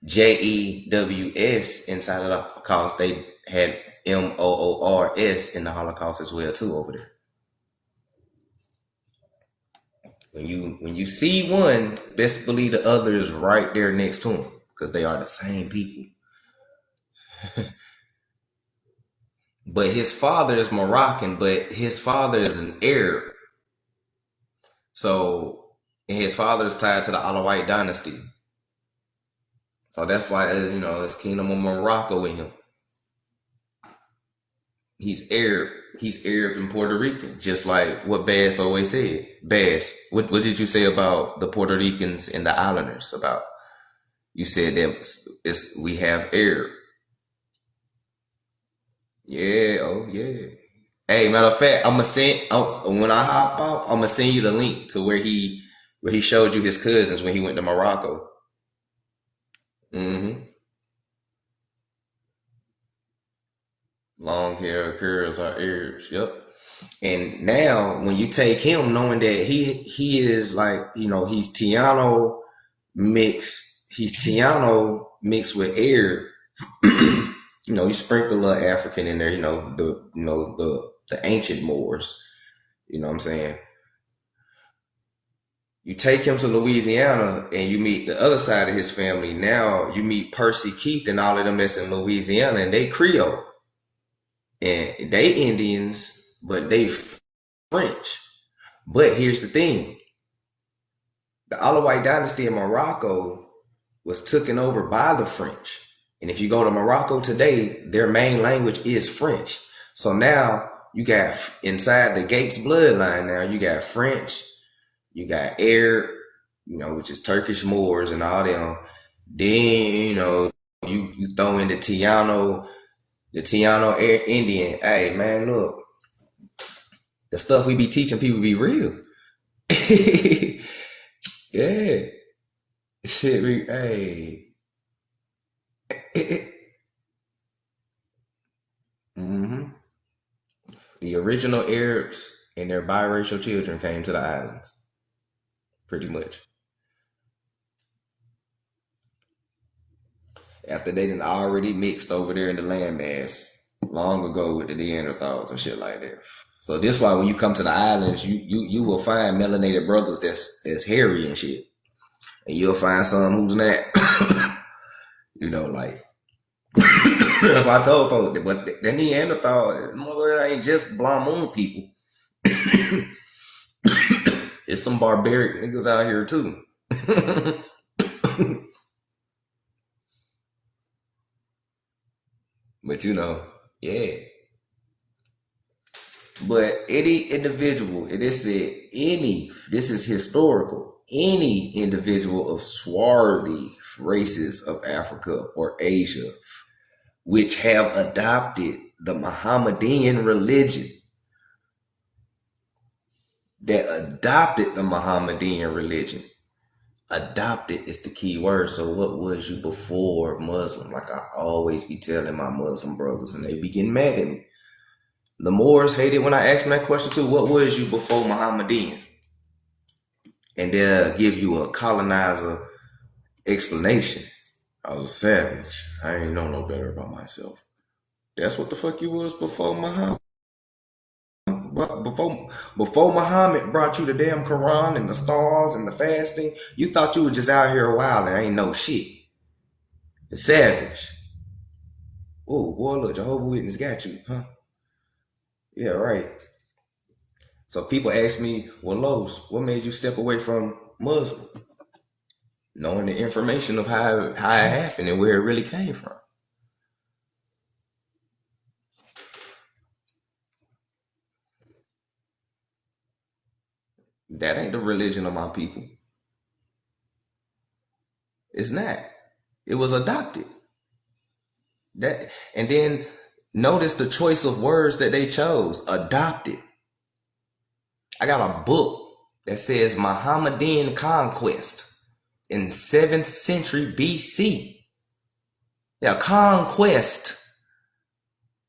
JEWS inside of the Holocaust, they had MOORS in the Holocaust as well too over there. When you see one, best believe the other is right there next to him because they are the same people. But his father is Moroccan, but his father is an Arab. So, and his father is tied to the Alawite dynasty. So that's why, it's Kingdom of Morocco with him. He's Arab. He's Arab and Puerto Rican, just like what Bass always said. Bass, what did you say about the Puerto Ricans and the islanders? About, you said that we have Arab. Yeah, oh yeah. Hey, matter of fact, when I hop off, I'm gonna send you the link to where he showed you his cousins when he went to Morocco. Mm-hmm. Long hair curls are Arabs. Yep. And now when you take him, knowing that he is like, he's Tiano mixed with Arab. You sprinkle a little African in there, the ancient Moors. You know what I'm saying? You take him to Louisiana and you meet the other side of his family. Now you meet Percy Keith and all of them that's in Louisiana, and they Creole. And they Indians, but they French. But here's the thing. The Alawite dynasty in Morocco was taken over by the French. And if you go to Morocco today, their main language is French. So now you got inside the Gates bloodline now, you got French, you got Arab, which is Turkish Moors and all them. Then, you throw in the Tiano Indian. Hey, man, look. The stuff we be teaching people be real. Yeah. Shit, hey. Mm-hmm. The original Arabs and their biracial children came to the islands. Pretty much. After they done already mixed over there in the landmass long ago with the Neanderthals and shit like that. So this why when you come to the islands, you will find melanated brothers that's hairy and shit. And you'll find some who's not. Like if I told folks, but the Neanderthal ain't just blonde moon people. It's some barbaric niggas out here too. But yeah. But any individual, and this is historical, any individual of swarthy races of Africa or Asia, which have adopted the Mohammedan religion, adopted is the key word. So what was you before Muslim? Like I always be telling my Muslim brothers, and they be getting mad at me. The Moors hated when I ask them that question too. What was you before Mohammedan? And they'll give you a colonizer explanation. I was a savage. I ain't know no better about myself. That's what the fuck you was before Muhammad. Before Muhammad brought you the damn Quran and the stars and the fasting, you thought you were just out here a while and ain't no shit. The savage. Oh, boy, look, Jehovah's Witness got you, huh? Yeah, right. So people ask me, well, Los, what made you step away from Muslim? Knowing the information of how it happened and where it really came from. That ain't the religion of my people. It's not. It was adopted. And then notice the choice of words that they chose. Adopted. I got a book that says Mohammedan conquest in 7th century BC. Yeah, conquest.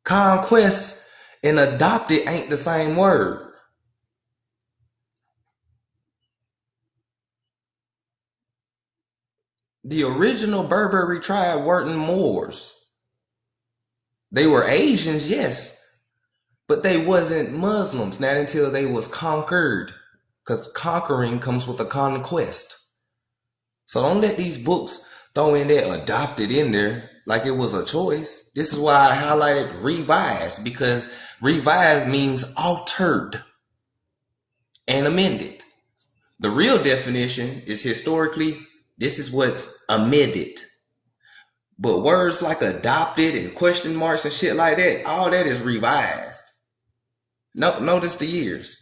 Conquest and adopted ain't the same word. The original Berberi tribe weren't Moors. They were Asians, yes, but they wasn't Muslims, not until they was conquered. Because conquering comes with a conquest. So don't let these books throw in there adopted in there like it was a choice. This is why I highlighted revised, because revised means altered and amended. The real definition is historically, this is what's amended. But words like adopted and question marks and shit like that, all that is revised. No, notice the years.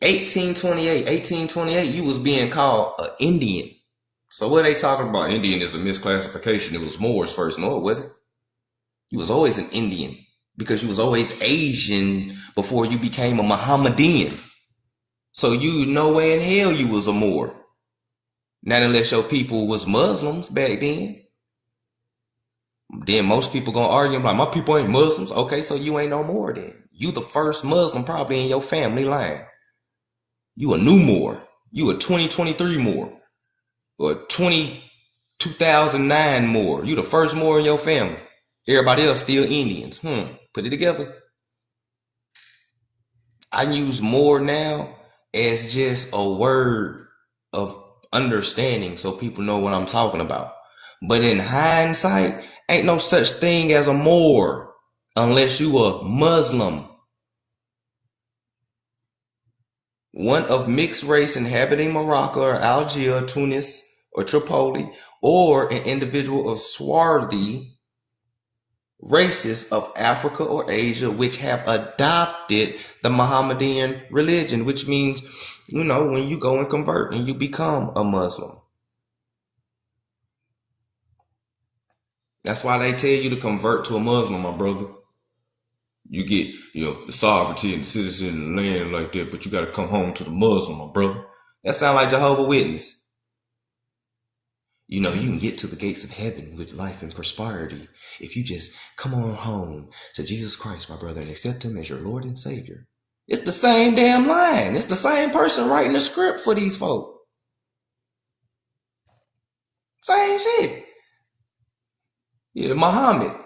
1828, you was being called an Indian. So what are they talking about? Indian is a misclassification. It was Moors first. No, it wasn't. You was always an Indian because you was always Asian before you became a Mohammedan. So you know where in hell you was a Moor. Not unless your people was Muslims back then. Then most people gonna argue like, my people ain't Muslims. Okay, so you ain't no more then. You the first Muslim probably in your family line. You a new Moor. You a 2023 Moor. Or 2009 Moor. You the first Moor in your family. Everybody else still Indians. Put it together. I use Moor now as just a word of understanding so people know what I'm talking about. But in hindsight, ain't no such thing as a Moor unless you a Muslim. One of mixed race inhabiting Morocco or Algiers, Tunis, or Tripoli, or an individual of swarthy races of Africa or Asia which have adopted the Mohammedan religion, which means, when you go and convert and you become a Muslim. That's why they tell you to convert to a Muslim, my brother. You get, the sovereignty and the citizen in the land like that, but you got to come home to the Muslim, my brother. That sound like Jehovah's Witness. You can get to the gates of heaven with life and prosperity if you just come on home to Jesus Christ, my brother, and accept him as your Lord and Savior. It's the same damn line. It's the same person writing the script for these folk. Same shit. Yeah, Muhammad.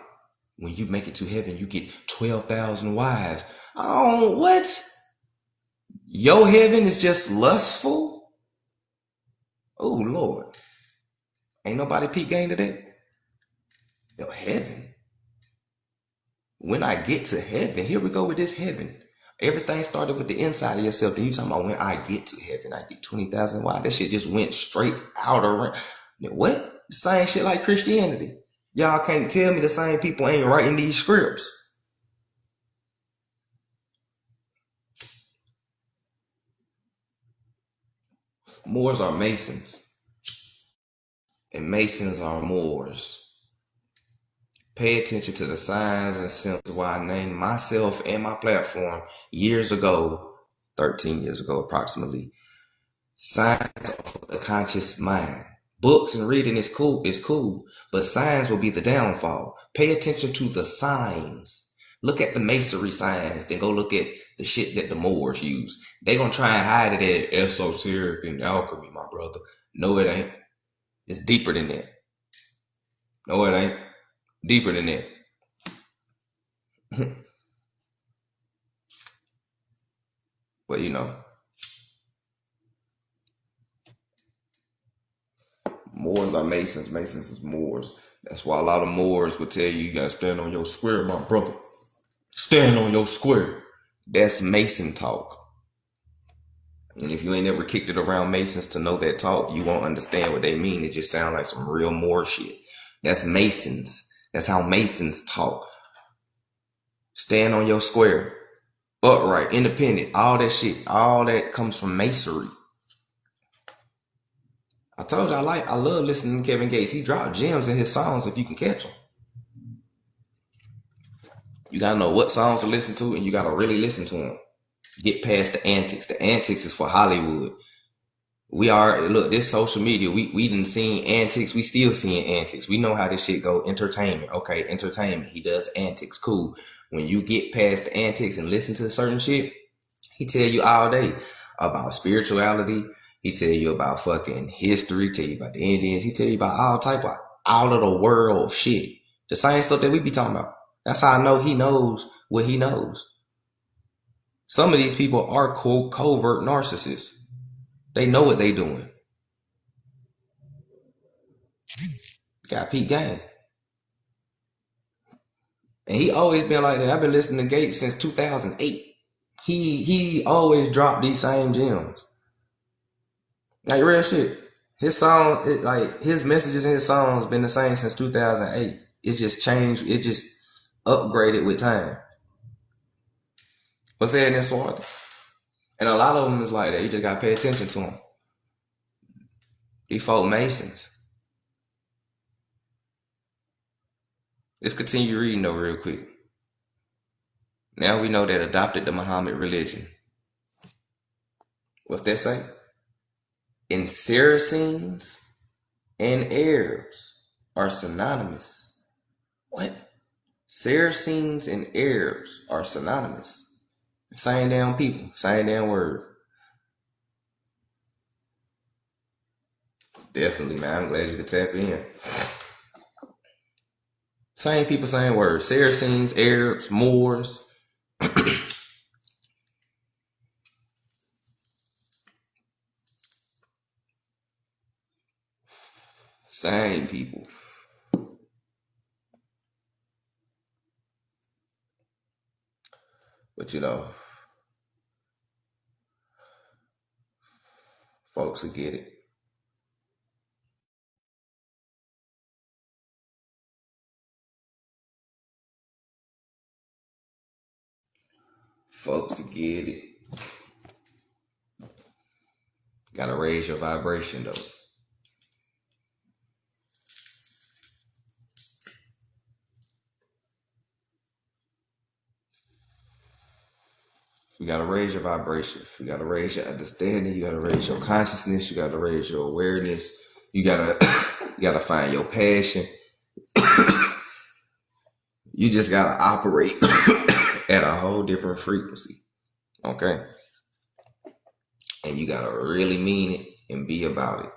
When you make it to heaven, you get 12,000 wives. Oh, what? Your heaven is just lustful? Oh, Lord. Ain't nobody peep game to that? Yo, heaven. When I get to heaven, here we go with this heaven. Everything started with the inside of yourself. Then you talking about when I get to heaven, I get 20,000 wives. That shit just went straight out around. What? Same shit like Christianity. Y'all can't tell me the same people ain't writing these scripts. Moors are Masons. And Masons are Moors. Pay attention to the signs and symbols. Why I named myself and my platform years ago, 13 years ago approximately, signs of the conscious mind. Books and reading is cool, but signs will be the downfall. Pay attention to the signs. Look at the masonry signs, then go look at the shit that the Moors use. They gonna try and hide it as esoteric and alchemy, my brother. No, it ain't. It's deeper than that. No, it ain't. Deeper than that. But Moors are Masons. Masons is Moors. That's why a lot of Moors would tell you gotta stand on your square, my brother. Stand on your square. That's Mason talk. And if you ain't ever kicked it around Masons to know that talk, you won't understand what they mean. It just sounds like some real Moor shit. That's Masons. That's how Masons talk. Stand on your square. Upright, independent, all that shit. All that comes from masonry. I told you I love listening to Kevin Gates. He dropped gems in his songs if you can catch them. You gotta know what songs to listen to, and you gotta really listen to them. Get past the antics. The antics is for Hollywood. This social media, we done seen antics. We still seeing antics. We know how this shit go. Entertainment. Okay, entertainment. He does antics. Cool. When you get past the antics and listen to certain shit, he tell you all day about spirituality. He tell you about fucking history, tell you about the Indians. He tell you about all type of out of the world shit. The same stuff that we be talking about. That's how I know he knows what he knows. Some of these people are covert narcissists. They know what they doing. Got Pete Gang. And he always been like that. I've been listening to Gates since 2008. He always dropped these same gems. Like real shit. His song, like his messages in his songs been the same since 2008. It's just changed. It just upgraded with time. What's that in Swat? And a lot of them is like that. You just gotta pay attention to them. These folk Masons. Let's continue reading though real quick. Now we know that adopted the Muhammad religion. What's that say? And Saracens and Arabs are synonymous. What? Saracens and Arabs are synonymous. Same damn people, same damn word. Definitely, man. I'm glad you could tap in. Same people, same word. Saracens, Arabs, Moors. Same people. But you know, folks will get it. Folks will get it. Gotta raise your vibration though. You gotta raise your vibration. You gotta raise your understanding. You gotta raise your consciousness. You gotta raise your awareness. You gotta find your passion. You just gotta operate at a whole different frequency. Okay? And you gotta really mean it and be about it.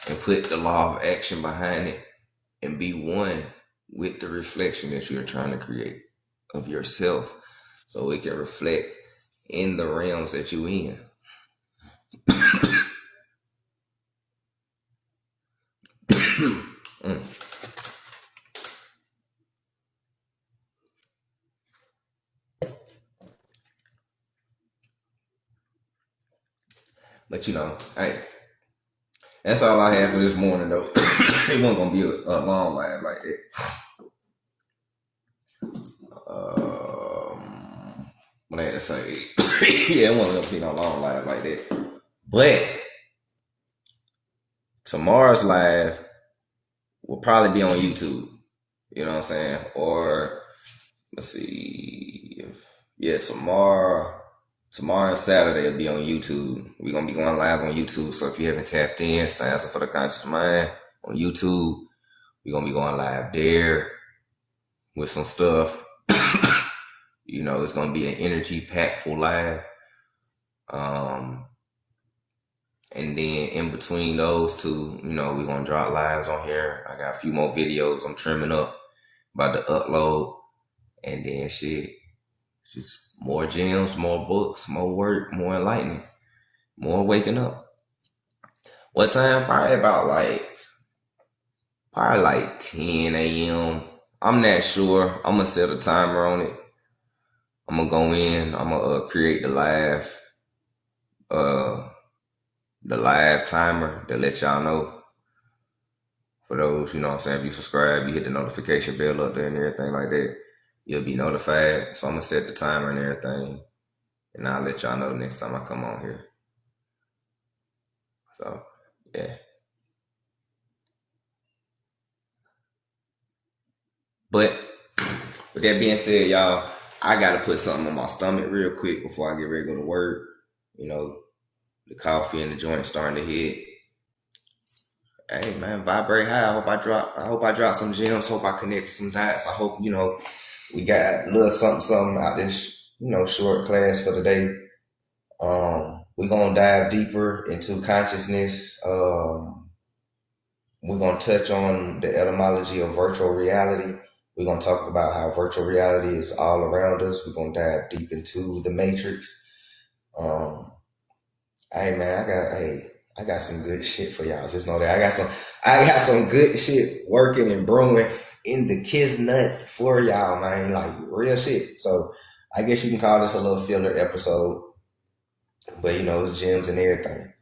And put the law of action behind it and be one with the reflection that you're trying to create of yourself so it can reflect in the realms that you in. But you know, hey, that's all I have for this morning though. It wasn't gonna be a long live like that. What I had to say, yeah, it wasn't gonna be no long live like that. But tomorrow's live will probably be on YouTube. You know what I'm saying? Or let's see, tomorrow and Saturday will be on YouTube. We're gonna be going live on YouTube. So if you haven't tapped in, Science for the Conscious Mind on YouTube. We're gonna be going live there with some stuff. You know, it's gonna be an energy packful live. And then in between those two, you know, we're gonna drop lives on here. I got a few more videos I'm trimming up, about to upload, and then shit, just more gems, more books, more work, more enlightening, more waking up. What time? Probably like 10 a.m. I'm not sure. I'm gonna set a timer on it. I'm gonna go in. I'm gonna create the live timer to let y'all know. For those, you know what I'm saying, if you subscribe, you hit the notification bell up there and everything like that, you'll be notified. So I'm gonna set the timer and everything, and I'll let y'all know next time I come on here. So yeah. But with that being said, y'all, I gotta put something on my stomach real quick before I get ready to go to work. You know, the coffee and the joint starting to hit. Hey man, vibrate high. I hope I drop some gems. Hope I connect some dots. I hope, you know, we got a little something out this, you know, short class for today. We're gonna dive deeper into consciousness. We're gonna touch on the etymology of virtual reality. We're gonna talk about how virtual reality is all around us. We're gonna dive deep into the matrix. Um, hey man, I got some good shit for y'all. Just know that I got some good shit working and brewing in the kids nut for y'all, man. Like real shit. So I guess you can call this a little filler episode, but you know it's gems and everything.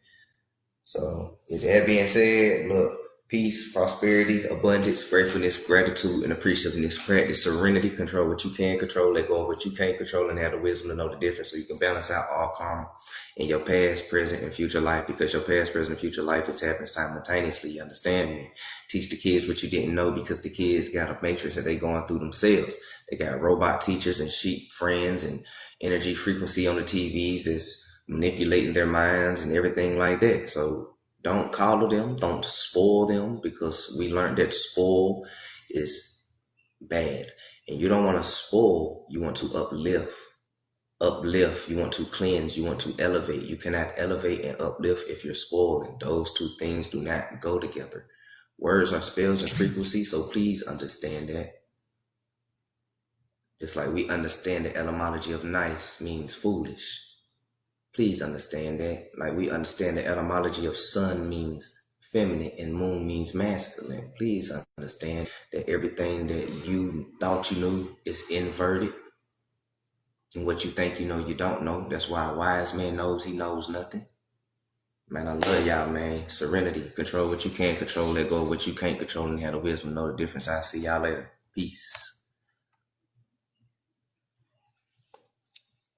So, with that being said, look, peace, prosperity, abundance, gratefulness, gratitude, and appreciativeness. Practice serenity, control what you can control, let go of what you can't control, and have the wisdom to know the difference so you can balance out all karma in your past, present, and future life, because your past, present, and future life is happening simultaneously. You understand me? Teach the kids what you didn't know, because the kids got a matrix that they going through themselves. They got robot teachers and sheep friends and energy frequency on the TVs is manipulating their minds and everything like that. So don't coddle them, don't spoil them, because we learned that spoil is bad. And you don't want to spoil, you want to uplift. Uplift, you want to cleanse, you want to elevate. You cannot elevate and uplift if you're spoiling. Those two things do not go together. Words are spells and frequency, so please understand that. Just like we understand the etymology of nice means foolish. Please understand that. Like we understand the etymology of sun means feminine and moon means masculine. Please understand that everything that you thought you knew is inverted. And what you think you know, you don't know. That's why a wise man knows he knows nothing. Man, I love y'all, man. Serenity. Control what you can control. Let go of what you can't control and have the wisdom to know the difference. I'll see y'all later. Peace.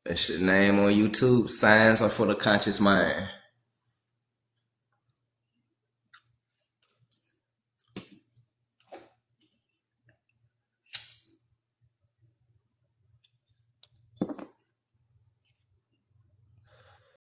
That's your name on YouTube. Signs are for the conscious mind.